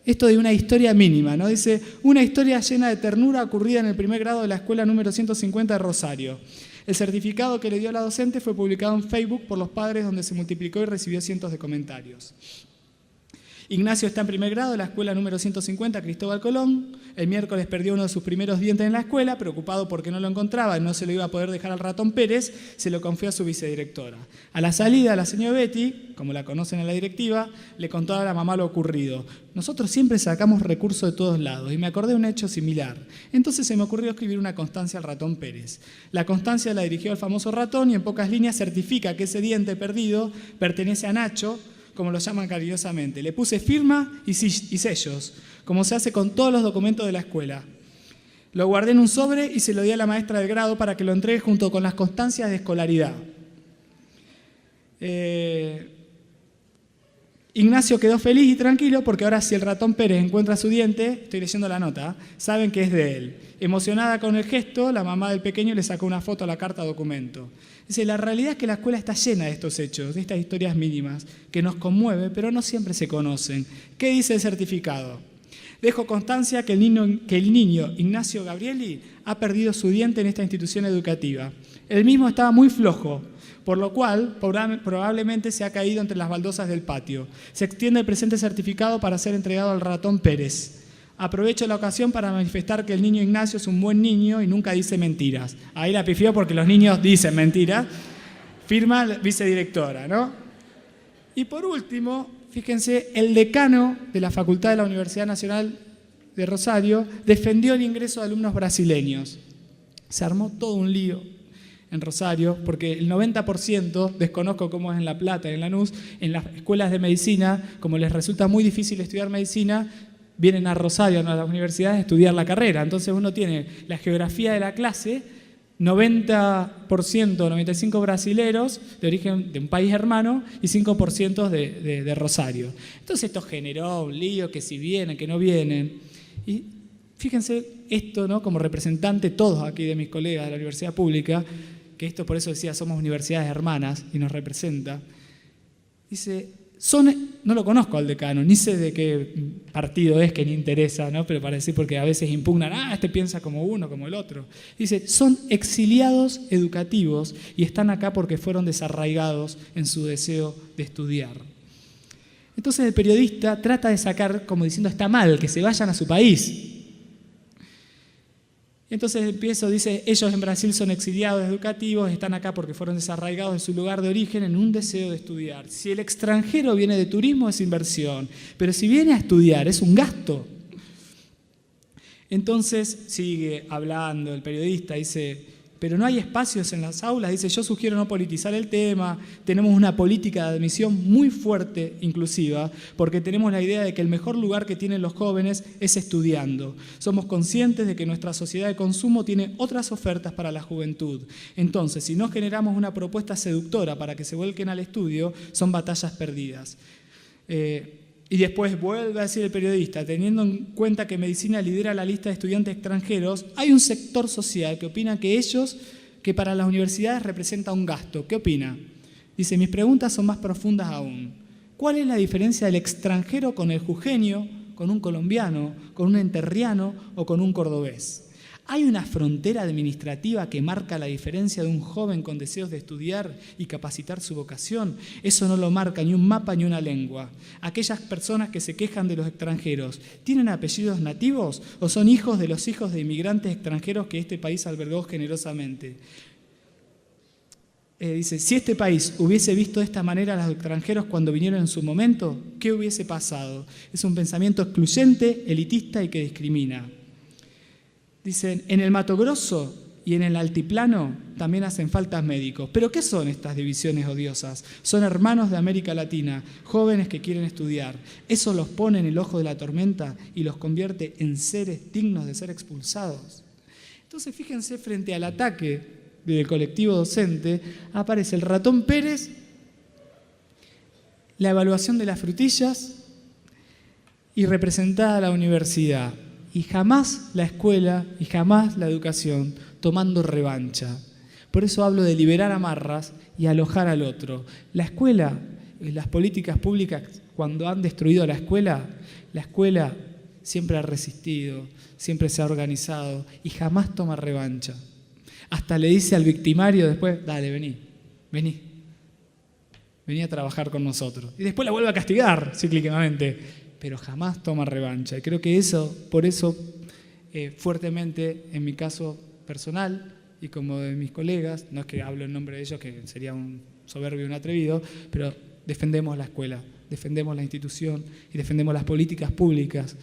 esto de una historia mínima, ¿no? Dice, una historia llena de ternura ocurrida en el primer grado de la escuela número 150 de Rosario. El certificado que le dio la docente fue publicado en Facebook por los padres, donde se multiplicó y recibió cientos de comentarios. Ignacio está en primer grado de la escuela número 150, Cristóbal Colón. El miércoles perdió uno de sus primeros dientes en la escuela, preocupado porque no lo encontraba y no se lo iba a poder dejar al ratón Pérez, se lo confió a su vicedirectora. A la salida, la señora Betty, como la conocen en la directiva, le contó a la mamá lo ocurrido. Nosotros siempre sacamos recursos de todos lados y me acordé de un hecho similar. Entonces se me ocurrió escribir una constancia al ratón Pérez. La constancia la dirigió al famoso ratón y en pocas líneas certifica que ese diente perdido pertenece a Nacho, como lo llaman cariñosamente. Le puse firma y sellos, como se hace con todos los documentos de la escuela. Lo guardé en un sobre y se lo di a la maestra del grado para que lo entregue junto con las constancias de escolaridad. Ignacio quedó feliz y tranquilo porque ahora si el ratón Pérez encuentra su diente, estoy leyendo la nota, saben que es de él. Emocionada con el gesto, la mamá del pequeño le sacó una foto a la carta documento. Dice, la realidad es que la escuela está llena de estos hechos, de estas historias mínimas, que nos conmueven, pero no siempre se conocen. ¿Qué dice el certificado? Dejo constancia que el niño Ignacio Gabrieli ha perdido su diente en esta institución educativa. El mismo estaba muy flojo, por lo cual probablemente se ha caído entre las baldosas del patio. Se extiende el presente certificado para ser entregado al ratón Pérez. Aprovecho la ocasión para manifestar que el niño Ignacio es un buen niño y nunca dice mentiras. Ahí la pifió porque los niños dicen mentiras. Firma la vicedirectora, ¿no? Y por último, fíjense, el decano de la Facultad de la Universidad Nacional de Rosario defendió el ingreso de alumnos brasileños. Se armó todo un lío en Rosario, porque el 90%, desconozco cómo es en La Plata y en Lanús, en las escuelas de medicina, como les resulta muy difícil estudiar medicina, vienen a Rosario, a las universidades, a estudiar la carrera. Entonces uno tiene la geografía de la clase, 90%, 95% brasileros, de origen de un país hermano, y 5% de Rosario. Entonces esto generó un lío, que si vienen, que no vienen. Y fíjense esto, ¿no? Como representante, todos aquí de mis colegas de la universidad pública, que esto por eso decía, somos universidades hermanas y nos representa, dice, no lo conozco al decano, ni sé de qué partido es, que ni interesa, ¿no? Pero para decir, porque a veces impugnan, este piensa como uno, como el otro. Dice, son exiliados educativos y están acá porque fueron desarraigados en su deseo de estudiar. Entonces el periodista trata de sacar, como diciendo, está mal, que se vayan a su país. Entonces empiezo, dice, ellos en Brasil son exiliados educativos, están acá porque fueron desarraigados de su lugar de origen en un deseo de estudiar. Si el extranjero viene de turismo es inversión, pero si viene a estudiar es un gasto. Entonces sigue hablando el periodista, dice, pero no hay espacios en las aulas. Dice, yo sugiero no politizar el tema, tenemos una política de admisión muy fuerte, inclusiva, porque tenemos la idea de que el mejor lugar que tienen los jóvenes es estudiando. Somos conscientes de que nuestra sociedad de consumo tiene otras ofertas para la juventud. Entonces, si no generamos una propuesta seductora para que se vuelquen al estudio, son batallas perdidas. Y después vuelve a decir el periodista, teniendo en cuenta que medicina lidera la lista de estudiantes extranjeros, hay un sector social que opina que para las universidades representa un gasto. ¿Qué opina? Dice, mis preguntas son más profundas aún. ¿Cuál es la diferencia del extranjero con el jujeño, con un colombiano, con un enterriano o con un cordobés? ¿Hay una frontera administrativa que marca la diferencia de un joven con deseos de estudiar y capacitar su vocación? Eso no lo marca ni un mapa ni una lengua. Aquellas personas que se quejan de los extranjeros, ¿tienen apellidos nativos o son hijos de inmigrantes extranjeros que este país albergó generosamente? Dice, si este país hubiese visto de esta manera a los extranjeros cuando vinieron en su momento, ¿qué hubiese pasado? Es un pensamiento excluyente, elitista y que discrimina. Dicen, en el Mato Grosso y en el altiplano también hacen falta médicos. ¿Pero qué son estas divisiones odiosas? Son hermanos de América Latina, jóvenes que quieren estudiar. Eso los pone en el ojo de la tormenta y los convierte en seres dignos de ser expulsados. Entonces, fíjense, frente al ataque del colectivo docente, aparece el ratón Pérez, la evaluación de las frutillas y representada la universidad. Y jamás la escuela y jamás la educación tomando revancha. Por eso hablo de liberar amarras y alojar al otro. La escuela, las políticas públicas, cuando han destruido la escuela siempre ha resistido, siempre se ha organizado y jamás toma revancha. Hasta le dice al victimario después, dale, vení a trabajar con nosotros. Y después la vuelve a castigar cíclicamente, pero jamás toma revancha. Y creo que por eso, fuertemente, en mi caso personal y como de mis colegas, no es que hablo en nombre de ellos, que sería un soberbio y un atrevido, pero defendemos la escuela, defendemos la institución y defendemos las políticas públicas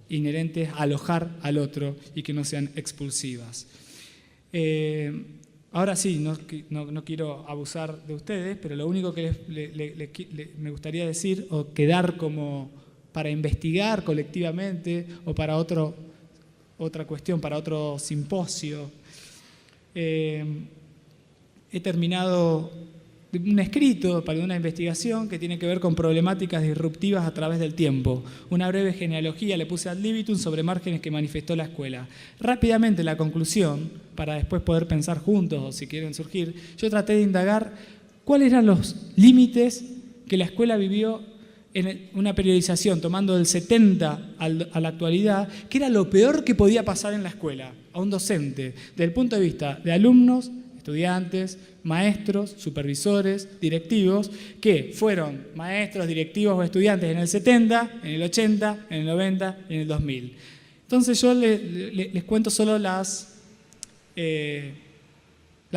inherentes a alojar al otro y que no sean expulsivas. Ahora sí, no quiero abusar de ustedes, pero lo único que me gustaría decir o quedar como para investigar colectivamente o para otra cuestión, para otro simposio. He terminado un escrito para una investigación que tiene que ver con problemáticas disruptivas a través del tiempo. Una breve genealogía le puse ad libitum sobre márgenes que manifestó la escuela. Rápidamente la conclusión, para después poder pensar juntos o si quieren surgir, yo traté de indagar cuáles eran los límites que la escuela vivió en una periodización, tomando del 70 a la actualidad, que era lo peor que podía pasar en la escuela, a un docente, desde el punto de vista de alumnos, estudiantes, maestros, supervisores, directivos, que fueron maestros, directivos o estudiantes en el 70, en el 80, en el 90, en el 2000. Entonces yo les cuento solo las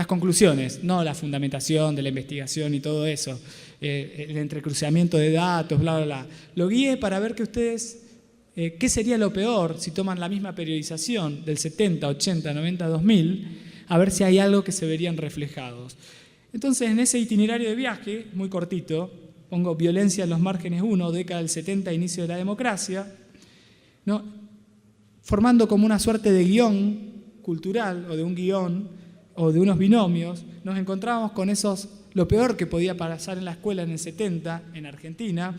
conclusiones, no la fundamentación de la investigación y todo eso, el entrecruzamiento de datos, bla, bla, bla. Lo guié para ver que ustedes, qué sería lo peor si toman la misma periodización del 70, 80, 90, 2000, a ver si hay algo que se verían reflejados. Entonces, en ese itinerario de viaje, muy cortito, pongo violencia en los márgenes 1, década del 70, inicio de la democracia, ¿no? Formando como una suerte de guión cultural o de un guión o de unos binomios, nos encontramos con lo peor que podía pasar en la escuela en el 70, en Argentina,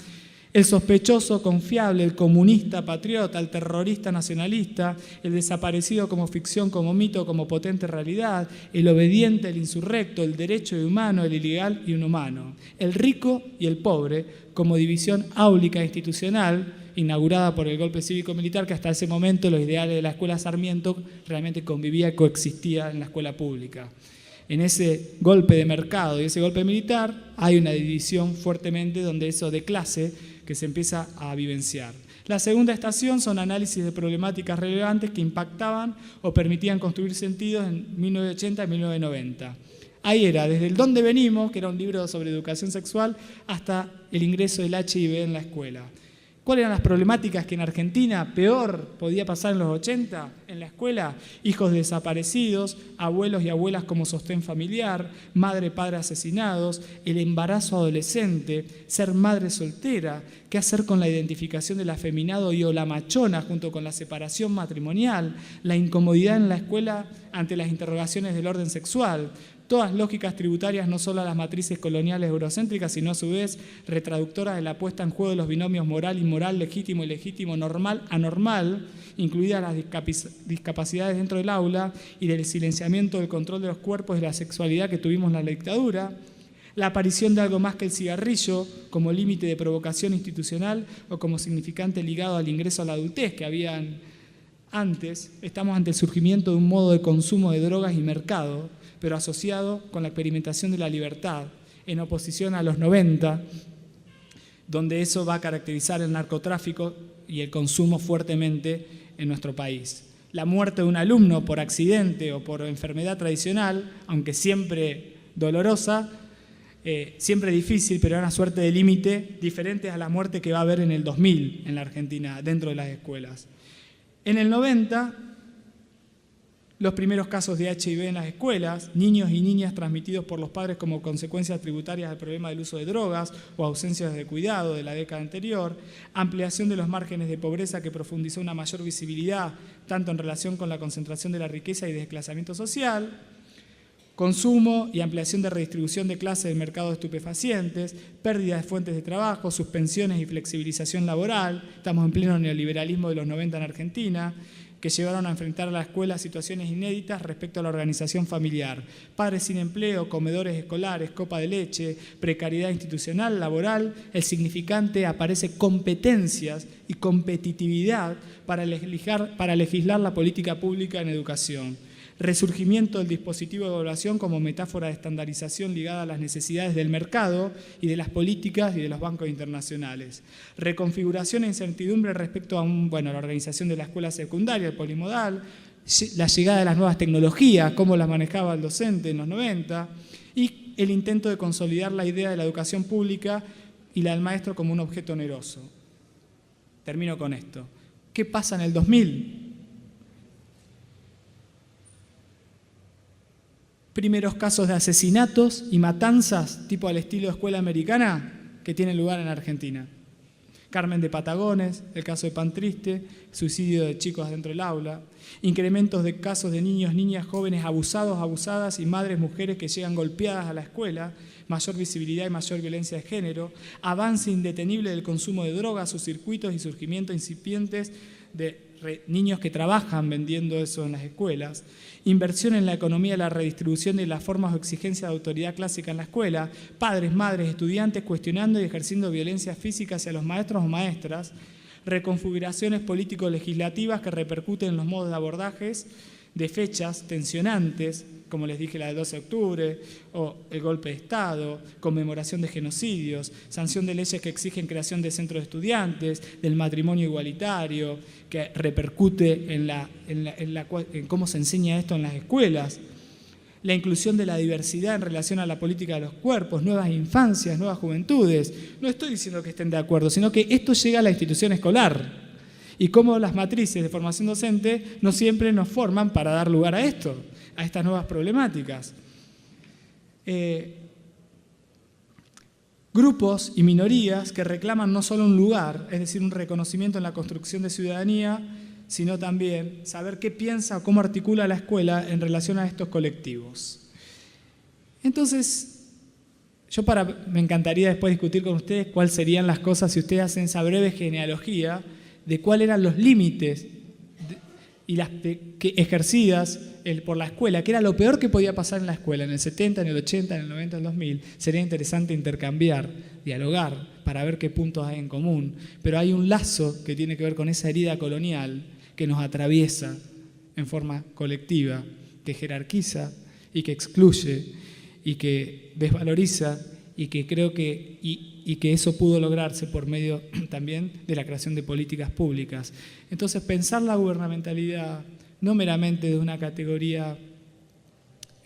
el sospechoso confiable, el comunista patriota, el terrorista nacionalista, el desaparecido como ficción, como mito, como potente realidad, el obediente, el insurrecto, el derecho y humano, el ilegal y inhumano, el rico y el pobre, como división áulica institucional, inaugurada por el golpe cívico-militar, que hasta ese momento los ideales de la escuela Sarmiento realmente convivía y coexistía en la escuela pública. En ese golpe de mercado y ese golpe militar hay una división fuertemente donde eso de clase que se empieza a vivenciar. La segunda estación son análisis de problemáticas relevantes que impactaban o permitían construir sentidos en 1980 y 1990. Ahí era desde el Dónde venimos, que era un libro sobre educación sexual, hasta el ingreso del HIV en la escuela. ¿Cuáles eran las problemáticas que en Argentina peor podía pasar en los 80 en la escuela? Hijos desaparecidos, abuelos y abuelas como sostén familiar, madre, padre asesinados, el embarazo adolescente, ser madre soltera, qué hacer con la identificación del afeminado y o la machona junto con la separación matrimonial, la incomodidad en la escuela ante las interrogaciones del orden sexual. Todas lógicas tributarias no solo a las matrices coloniales eurocéntricas, sino a su vez retraductoras de la puesta en juego de los binomios moral, inmoral, legítimo, ilegítimo, normal, anormal, incluidas las discapacidades dentro del aula y del silenciamiento del control de los cuerpos y de la sexualidad que tuvimos en la dictadura, la aparición de algo más que el cigarrillo como límite de provocación institucional o como significante ligado al ingreso a la adultez que habían antes. Estamos ante el surgimiento de un modo de consumo de drogas y mercado, pero asociado con la experimentación de la libertad, en oposición a los 90, donde eso va a caracterizar el narcotráfico y el consumo fuertemente en nuestro país. La muerte de un alumno por accidente o por enfermedad tradicional, aunque siempre dolorosa, siempre difícil, pero era una suerte de límite diferente a la muerte que va a haber en el 2000 en la Argentina, dentro de las escuelas. En el 90, los primeros casos de HIV en las escuelas, niños y niñas transmitidos por los padres como consecuencias tributarias del problema del uso de drogas o ausencias de cuidado de la década anterior, ampliación de los márgenes de pobreza que profundizó una mayor visibilidad, tanto en relación con la concentración de la riqueza y desplazamiento social, consumo y ampliación de redistribución de clases del mercado de estupefacientes, pérdida de fuentes de trabajo, suspensiones y flexibilización laboral, estamos en pleno neoliberalismo de los 90 en Argentina, que llevaron a enfrentar a la escuela situaciones inéditas respecto a la organización familiar. Padres sin empleo, comedores escolares, copa de leche, precariedad institucional, laboral. El significante aparece competencias y competitividad para legislar la política pública en educación. Resurgimiento del dispositivo de evaluación como metáfora de estandarización ligada a las necesidades del mercado y de las políticas y de los bancos internacionales. Reconfiguración e incertidumbre respecto a la organización de la escuela secundaria, el polimodal, la llegada de las nuevas tecnologías, cómo las manejaba el docente en los 90, y el intento de consolidar la idea de la educación pública y la del maestro como un objeto oneroso. Termino con esto. ¿Qué pasa en el 2000? Primeros casos de asesinatos y matanzas tipo al estilo de escuela americana que tienen lugar en Argentina. Carmen de Patagones, el caso de Pan Triste, suicidio de chicos dentro del aula, incrementos de casos de niños, niñas, jóvenes abusados, abusadas y madres, mujeres que llegan golpeadas a la escuela, mayor visibilidad y mayor violencia de género, avance indetenible del consumo de drogas, sus circuitos y surgimiento incipientes de niños que trabajan vendiendo eso en las escuelas, inversión en la economía de la redistribución de las formas o exigencias de autoridad clásica en la escuela, padres, madres, estudiantes cuestionando y ejerciendo violencia física hacia los maestros o maestras, reconfiguraciones político-legislativas que repercuten en los modos de abordajes de fechas tensionantes, como les dije, la del 12 de octubre, o el golpe de Estado, conmemoración de genocidios, sanción de leyes que exigen creación de centros de estudiantes, del matrimonio igualitario, que repercute en cómo se enseña esto en las escuelas, la inclusión de la diversidad en relación a la política de los cuerpos, nuevas infancias, nuevas juventudes. No estoy diciendo que estén de acuerdo, sino que esto llega a la institución escolar. Y cómo las matrices de formación docente no siempre nos forman para dar lugar a esto, a estas nuevas problemáticas. Grupos y minorías que reclaman no solo un lugar, es decir, un reconocimiento en la construcción de ciudadanía, sino también saber qué piensa o cómo articula la escuela en relación a estos colectivos. Entonces, me encantaría después discutir con ustedes cuáles serían las cosas si ustedes hacen esa breve genealogía de cuáles eran los límites ejercidas por la escuela, que era lo peor que podía pasar en la escuela, en el 70, en el 80, en el 90, en el 2000. Sería interesante intercambiar, dialogar, para ver qué puntos hay en común. Pero hay un lazo que tiene que ver con esa herida colonial que nos atraviesa en forma colectiva, que jerarquiza y que excluye y que desvaloriza y que creo que eso pudo lograrse por medio también de la creación de políticas públicas. Entonces, pensar la gubernamentalidad no meramente de una categoría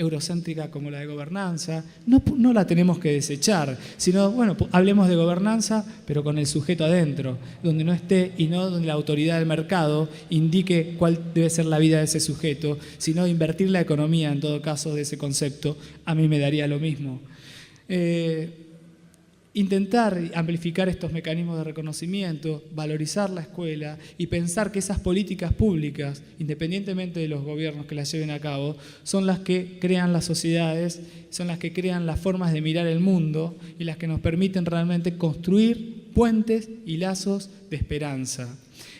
eurocéntrica como la de gobernanza, no la tenemos que desechar, sino, bueno, hablemos de gobernanza, pero con el sujeto adentro, donde no esté y no donde la autoridad del mercado indique cuál debe ser la vida de ese sujeto, sino invertir la economía, en todo caso, de ese concepto, a mí me daría lo mismo. Intentar amplificar estos mecanismos de reconocimiento, valorizar la escuela y pensar que esas políticas públicas, independientemente de los gobiernos que las lleven a cabo, son las que crean las sociedades, son las que crean las formas de mirar el mundo y las que nos permiten realmente construir puentes y lazos de esperanza.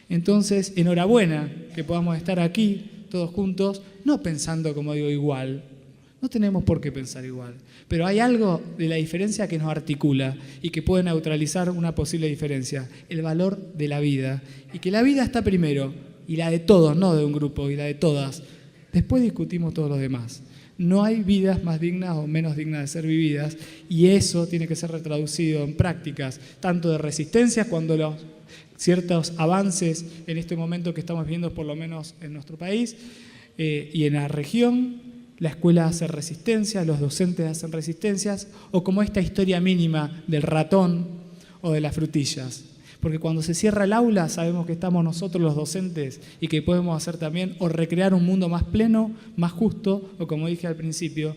Entonces, enhorabuena que podamos estar aquí todos juntos, no pensando, como digo, igual. No tenemos por qué pensar igual, pero hay algo de la diferencia que nos articula y que puede neutralizar una posible diferencia, el valor de la vida, y que la vida está primero, y la de todos, no de un grupo, y la de todas. Después discutimos todos los demás. No hay vidas más dignas o menos dignas de ser vividas, y eso tiene que ser retraducido en prácticas, tanto de resistencia cuando ciertos avances en este momento que estamos viendo, por lo menos en nuestro país y en la región. La escuela hace resistencia, los docentes hacen resistencias, o como esta historia mínima del ratón o de las frutillas. Porque cuando se cierra el aula sabemos que estamos nosotros los docentes y que podemos hacer también o recrear un mundo más pleno, más justo, o como dije al principio,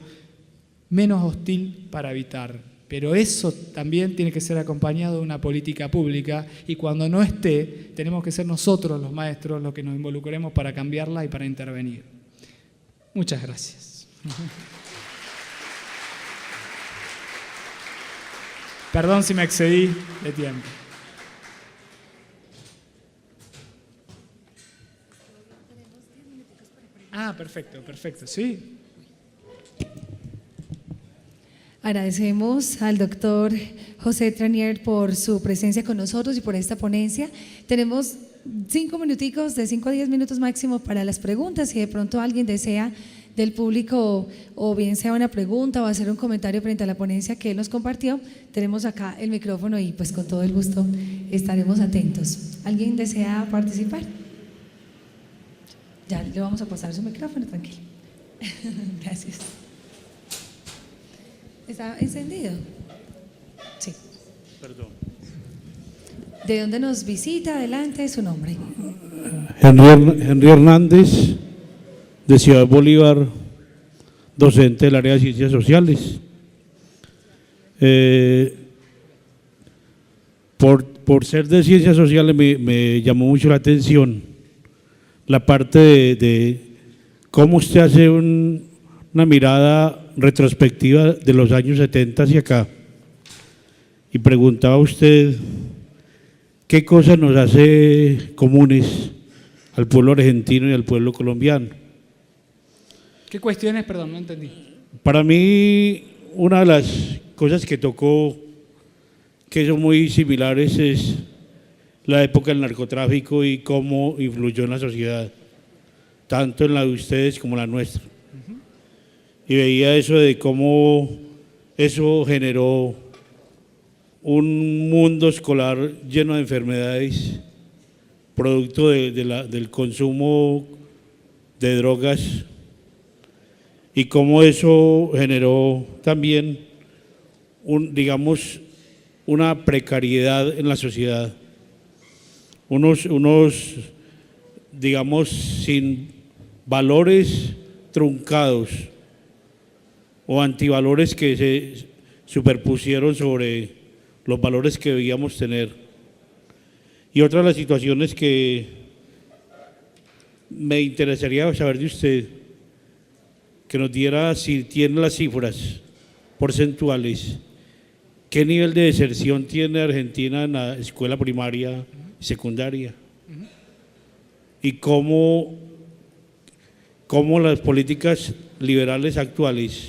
menos hostil para habitar. Pero eso también tiene que ser acompañado de una política pública y cuando no esté, tenemos que ser nosotros los maestros los que nos involucremos para cambiarla y para intervenir. Muchas gracias. Perdón si me excedí de tiempo. Perfecto, sí. Agradecemos al doctor José Tranier por su presencia con nosotros y por esta ponencia. Tenemos 5 minuticos, de 5 a 10 minutos máximo para las preguntas. Si de pronto alguien desea del público o bien sea una pregunta o hacer un comentario frente a la ponencia que él nos compartió, tenemos acá el micrófono y pues con todo el gusto estaremos atentos. ¿Alguien desea participar? Ya le vamos a pasar su micrófono, tranquilo. Gracias. ¿Está encendido? Sí. Perdón. ¿De dónde nos visita? Adelante, su nombre. Henry Hernández, de Ciudad Bolívar, docente del área de Ciencias Sociales. Por ser de Ciencias Sociales me llamó mucho la atención la parte de cómo usted hace una mirada retrospectiva de los años 70 hacia acá. Y preguntaba usted qué cosas nos hace comunes al pueblo argentino y al pueblo colombiano. ¿Qué cuestiones? Perdón, no entendí. Para mí, una de las cosas que tocó, que son muy similares, es la época del narcotráfico y cómo influyó en la sociedad, tanto en la de ustedes como en la nuestra. Y veía eso de cómo eso generó un mundo escolar lleno de enfermedades, producto del consumo de drogas, y cómo eso generó también digamos, una precariedad en la sociedad, unos digamos, sin valores truncados o antivalores que se superpusieron sobre los valores que debíamos tener. Y otra de las situaciones que me interesaría saber de usted, que nos diera, si tiene las cifras porcentuales, qué nivel de deserción tiene Argentina en la escuela primaria y secundaria, y cómo las políticas liberales actuales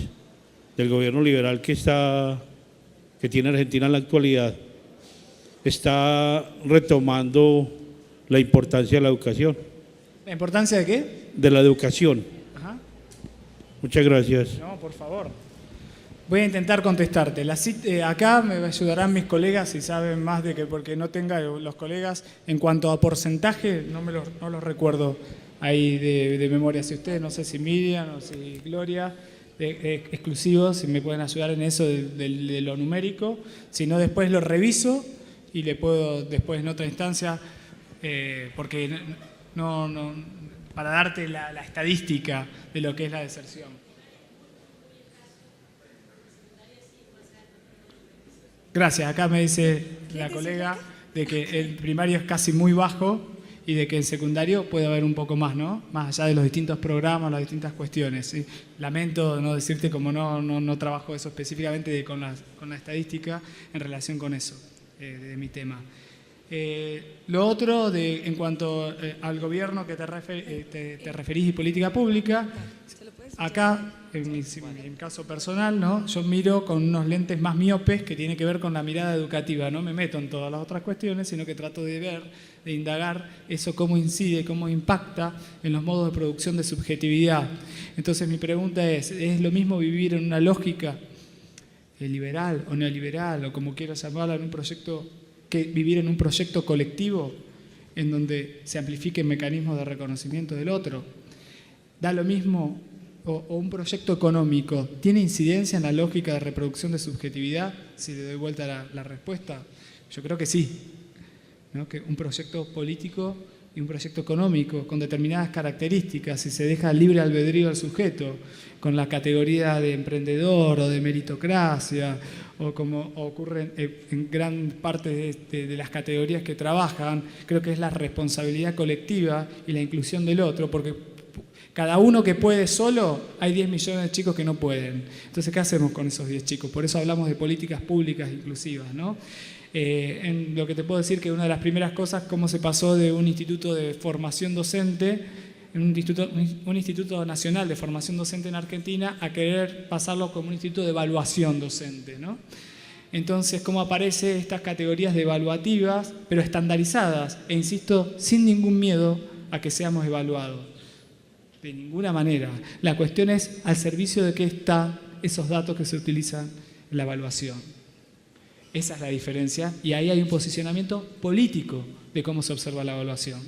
del gobierno liberal que tiene Argentina en la actualidad está retomando la importancia de la educación. ¿La importancia de qué? De la educación. Ajá. Muchas gracias. No, por favor. Voy a intentar contestarte. Acá me ayudarán mis colegas si saben más de que, porque no tenga los colegas, en cuanto a porcentaje, no los recuerdo ahí de memoria. Si ustedes, no sé si Miriam o si Gloria, exclusivos, si me pueden ayudar en eso de lo numérico. Si no, después lo reviso y le puedo después en otra instancia, porque para darte la estadística de lo que es la deserción. Gracias, acá me dice la colega de que el primario es casi muy bajo y de que en secundario puede haber un poco más, ¿no? Más allá de los distintos programas, las distintas cuestiones, ¿sí? Lamento no decirte como no trabajo eso específicamente con la estadística en relación con eso, de mi tema. Lo otro, en cuanto al gobierno que te referís y política pública, acá, en mi caso personal, ¿no? Yo miro con unos lentes más miopes que tiene que ver con la mirada educativa. No me meto en todas las otras cuestiones, sino que trato de ver, de indagar eso cómo incide, cómo impacta en los modos de producción de subjetividad. Entonces mi pregunta ¿es lo mismo vivir en una lógica liberal o neoliberal, o como quieras llamarla, en un proyecto, que vivir en un proyecto colectivo en donde se amplifiquen mecanismos de reconocimiento del otro? ¿Da lo mismo? ¿O un proyecto económico tiene incidencia en la lógica de reproducción de subjetividad? Si le doy vuelta la respuesta, yo creo que sí, ¿no? Que un proyecto político y un proyecto económico con determinadas características, si se deja libre albedrío al sujeto, con la categoría de emprendedor o de meritocracia, o como ocurre en gran parte de las categorías que trabajan, creo que es la responsabilidad colectiva y la inclusión del otro, porque cada uno que puede solo, hay 10 millones de chicos que no pueden. Entonces, ¿qué hacemos con esos 10 chicos? Por eso hablamos de políticas públicas inclusivas, ¿no? En lo que te puedo decir que una de las primeras cosas, cómo se pasó de un instituto de formación docente, un instituto nacional de formación docente en Argentina, a querer pasarlo como un instituto de evaluación docente, ¿no? Entonces, cómo aparecen estas categorías de evaluativas, pero estandarizadas, e insisto, sin ningún miedo a que seamos evaluados. De ninguna manera. La cuestión es al servicio de qué están esos datos que se utilizan en la evaluación. Esa es la diferencia, y ahí hay un posicionamiento político de cómo se observa la evaluación.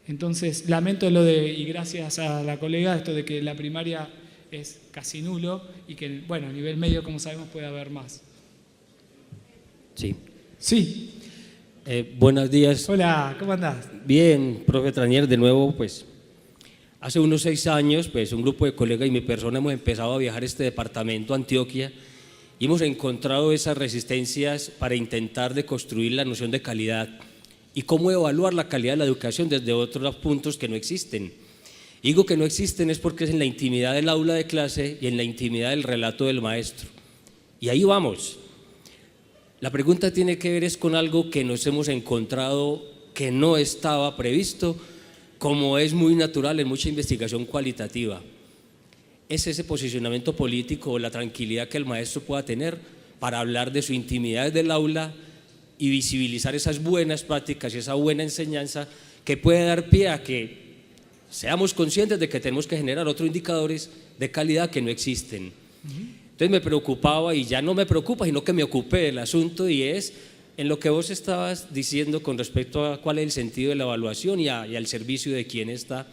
Entonces, lamento y gracias a la colega, esto de que la primaria es casi nulo y que, bueno, a nivel medio, como sabemos, puede haber más. Sí. Sí. Buenos días. Hola, ¿cómo andás? Bien, profe Tranier, de nuevo, pues, hace unos 6 años, pues, un grupo de colegas y mi persona hemos empezado a viajar a este departamento, Antioquia, y hemos encontrado esas resistencias para intentar deconstruir la noción de calidad y cómo evaluar la calidad de la educación desde otros puntos que no existen. Y digo que no existen es porque es en la intimidad del aula de clase y en la intimidad del relato del maestro. Y ahí vamos. La pregunta tiene que ver es con algo que nos hemos encontrado que no estaba previsto, como es muy natural en mucha investigación cualitativa. Es ese posicionamiento político o la tranquilidad que el maestro pueda tener para hablar de su intimidad del aula y visibilizar esas buenas prácticas y esa buena enseñanza que puede dar pie a que seamos conscientes de que tenemos que generar otros indicadores de calidad que no existen. Entonces me preocupaba, y ya no me preocupa, sino que me ocupé del asunto, y es en lo que vos estabas diciendo con respecto a cuál es el sentido de la evaluación y al servicio de quién está.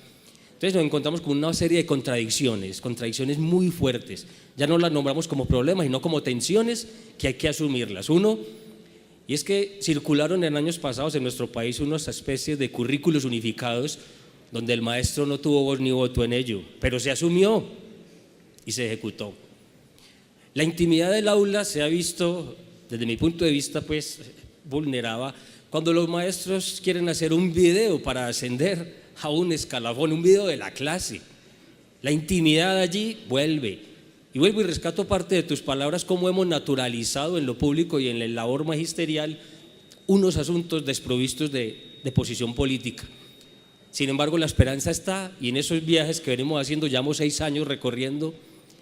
Entonces nos encontramos con una serie de contradicciones muy fuertes. Ya no las nombramos como problemas, sino como tensiones que hay que asumirlas. Uno, y es que circularon en años pasados en nuestro país unas especies de currículos unificados donde el maestro no tuvo voz ni voto en ello, pero se asumió y se ejecutó. La intimidad del aula se ha visto, desde mi punto de vista, pues vulnerada cuando los maestros quieren hacer un video para ascender a un escalafón, un video de la clase. La intimidad allí vuelve. Y vuelvo y rescato parte de tus palabras, cómo hemos naturalizado en lo público y en la labor magisterial unos asuntos desprovistos de posición política. Sin embargo, la esperanza está, y en esos viajes que venimos haciendo, llevamos 6 años recorriendo,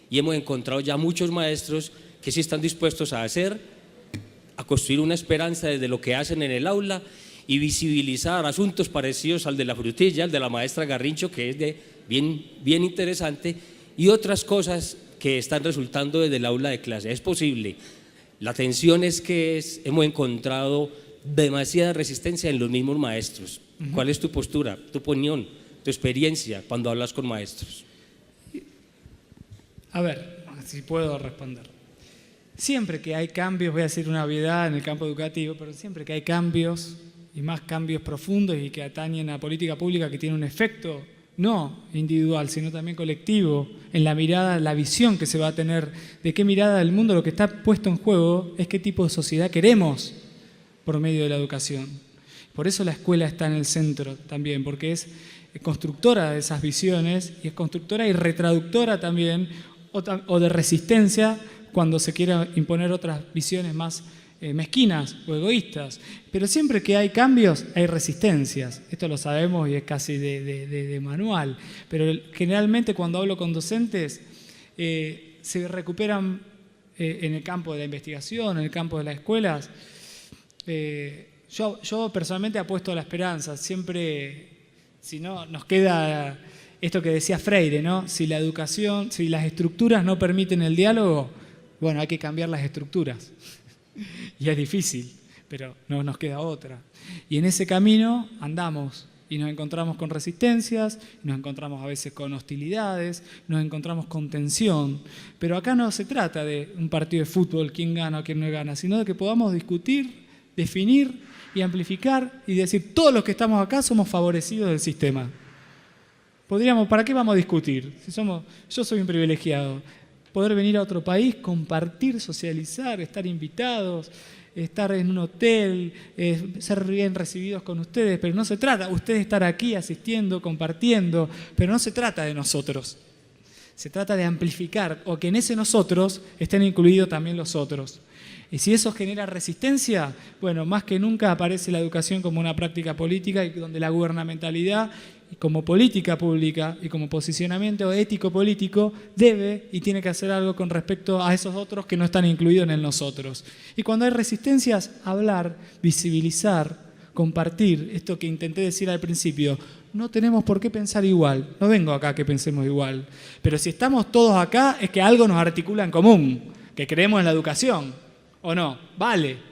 y hemos encontrado ya muchos maestros que sí están dispuestos a construir una esperanza desde lo que hacen en el aula y visibilizar asuntos parecidos al de la frutilla, al de la maestra Garrincho, que es bien interesante, y otras cosas que están resultando desde el aula de clase. Es posible. La tensión es que hemos encontrado demasiada resistencia en los mismos maestros. ¿Cuál es tu postura, tu opinión, tu experiencia cuando hablas con maestros? A ver, si puedo responder. Siempre que hay cambios, voy a decir una obviedad en el campo educativo, pero siempre que hay cambios, y más cambios profundos y que atañen a política pública que tiene un efecto no individual, sino también colectivo, en la mirada, la visión que se va a tener de qué mirada del mundo, lo que está puesto en juego es qué tipo de sociedad queremos por medio de la educación. Por eso la escuela está en el centro también, porque es constructora de esas visiones y es constructora y retraductora también o de resistencia cuando se quiera imponer otras visiones más mezquinas o egoístas. Pero siempre que hay cambios, hay resistencias. Esto lo sabemos y es casi de manual. Pero generalmente cuando hablo con docentes, se recuperan en el campo de la investigación, en el campo de las escuelas. Yo personalmente apuesto a la esperanza. Siempre, si no, nos queda esto que decía Freire, ¿no? Si la educación, si las estructuras no permiten el diálogo, bueno, hay que cambiar las estructuras. Y es difícil, pero no nos queda otra. Y en ese camino andamos y nos encontramos con resistencias, nos encontramos a veces con hostilidades, nos encontramos con tensión. Pero acá no se trata de un partido de fútbol, quién gana o quién no gana, sino de que podamos discutir, definir y amplificar y decir, todos los que estamos acá somos favorecidos del sistema. Podríamos, ¿para qué vamos a discutir? Yo soy un privilegiado. Poder venir a otro país, compartir, socializar, estar invitados, estar en un hotel, ser bien recibidos con ustedes, pero no se trata, ustedes estar aquí asistiendo, compartiendo, pero no se trata de nosotros. Se trata de amplificar o que en ese nosotros estén incluidos también los otros. Y si eso genera resistencia, bueno, más que nunca aparece la educación como una práctica política y donde la gubernamentalidad como política pública y como posicionamiento ético-político debe y tiene que hacer algo con respecto a esos otros que no están incluidos en el nosotros. Y cuando hay resistencias, hablar, visibilizar, compartir, esto que intenté decir al principio, no tenemos por qué pensar igual, no vengo acá que pensemos igual, pero si estamos todos acá es que algo nos articula en común, que creemos en la educación, ¿o no? Vale.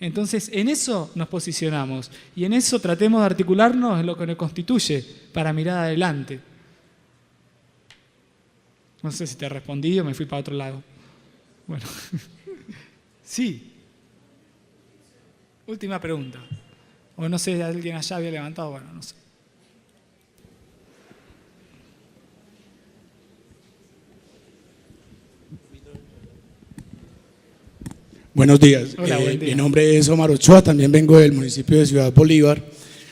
Entonces, en eso nos posicionamos y en eso tratemos de articularnos en lo que nos constituye para mirar adelante. No sé si te he respondido, me fui para otro lado. Bueno, sí. Última pregunta. O no sé, alguien allá había levantado, bueno, no sé. Buenos días. Hola, buen día. Mi nombre es Omar Ochoa, también vengo del municipio de Ciudad Bolívar.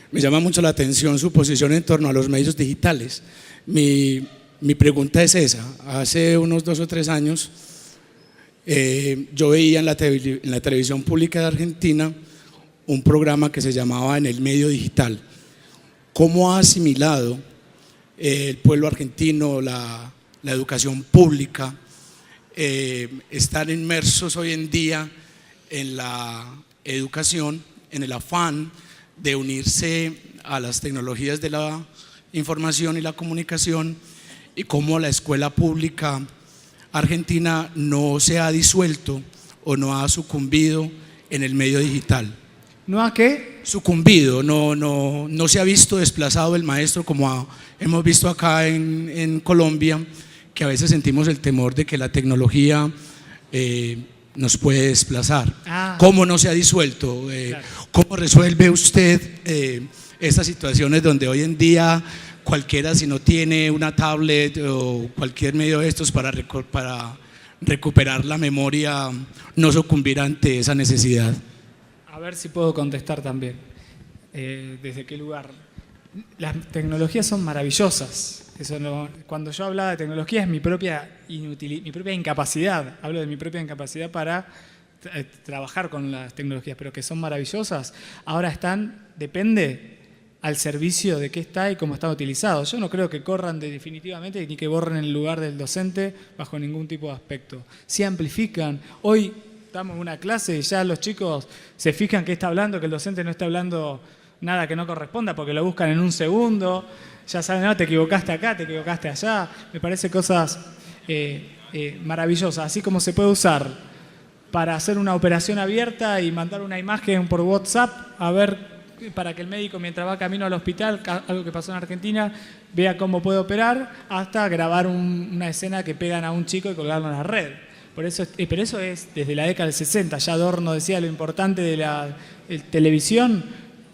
Me llama mucho la atención su posición en torno a los medios digitales. Mi pregunta es esa. Hace unos 2 o 3 años yo veía en la televisión pública de Argentina un programa que se llamaba En el Medio Digital. ¿Cómo ha asimilado el pueblo argentino la educación pública? Están inmersos hoy en día en la educación, en el afán de unirse a las tecnologías de la información y la comunicación, y cómo la escuela pública argentina no se ha disuelto o no ha sucumbido en el medio digital. ¿No a qué? Sucumbido, no se ha visto desplazado el maestro como hemos visto acá en Colombia, que a veces sentimos el temor de que la tecnología nos puede desplazar. ¿Cómo no se ha disuelto? Claro. ¿Cómo resuelve usted estas situaciones donde hoy en día cualquiera, si no tiene una tablet o cualquier medio de estos para recuperar la memoria, no sucumbir ante esa necesidad? A ver si puedo contestar también. ¿Desde qué lugar? Las tecnologías son maravillosas. Eso no, cuando yo hablaba de tecnología es mi propia incapacidad. Hablo de mi propia incapacidad para trabajar con las tecnologías, pero que son maravillosas. Ahora depende al servicio de qué está y cómo está utilizado. Yo no creo que corran definitivamente ni que borren el lugar del docente bajo ningún tipo de aspecto. Si amplifican. Hoy damos una clase y ya los chicos se fijan que está hablando, que el docente no está hablando nada que no corresponda porque lo buscan en un segundo. Ya saben, no, te equivocaste acá, te equivocaste allá. Me parece cosas maravillosas. Así como se puede usar para hacer una operación abierta y mandar una imagen por WhatsApp a ver para que el médico, mientras va camino al hospital, algo que pasó en Argentina, vea cómo puede operar, hasta grabar una escena que pegan a un chico y colgarlo en la red. Pero eso es desde la década del 60. Ya Adorno decía lo importante de la televisión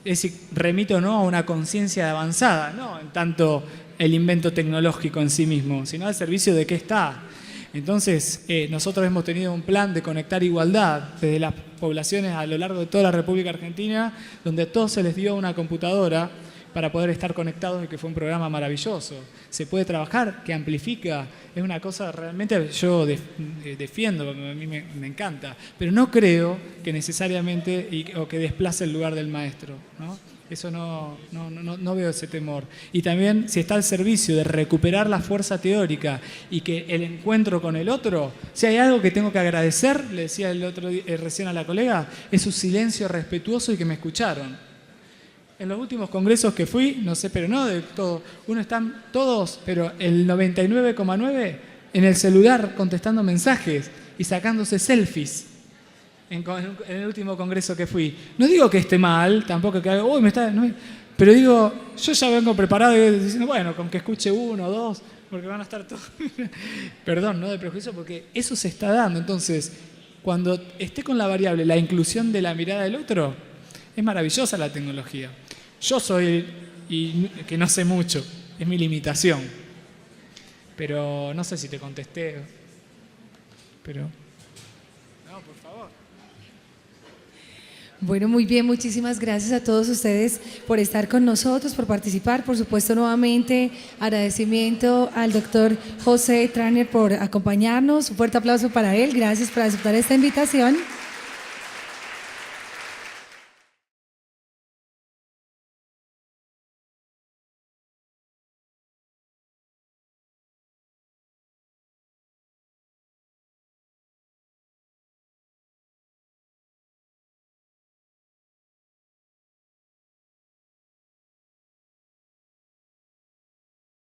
es si remite o no a una conciencia avanzada, no en tanto el invento tecnológico en sí mismo, sino al servicio de qué está. Entonces, nosotros hemos tenido un plan de conectar igualdad desde las poblaciones a lo largo de toda la República Argentina, donde a todos se les dio una computadora para poder estar conectados y que fue un programa maravilloso. Se puede trabajar, que amplifica, es una cosa realmente yo defiendo, a mí me encanta, pero no creo que necesariamente o que desplace el lugar del maestro, ¿no? Eso no veo ese temor. Y también si está al servicio de recuperar la fuerza teórica y que el encuentro con el otro, si hay algo que tengo que agradecer, le decía el otro día, recién a la colega, es su silencio respetuoso y que me escucharon. En los últimos congresos que fui, no sé, pero no de todo, están todos, pero el 99,9% en el celular contestando mensajes y sacándose selfies. En el último congreso que fui. No digo que esté mal, tampoco que haga, pero digo, yo ya vengo preparado diciendo, bueno, con que escuche uno o dos, porque van a estar todos. Perdón, no de prejuicio, porque eso se está dando. Entonces, cuando esté con la variable, la inclusión de la mirada del otro, es maravillosa la tecnología. Yo soy, que no sé mucho, es mi limitación. Pero no sé si te contesté. Pero... Bueno, muy bien, muchísimas gracias a todos ustedes por estar con nosotros, por participar. Por supuesto, nuevamente agradecimiento al doctor José Tranier por acompañarnos. Un fuerte aplauso para él. Gracias por aceptar esta invitación.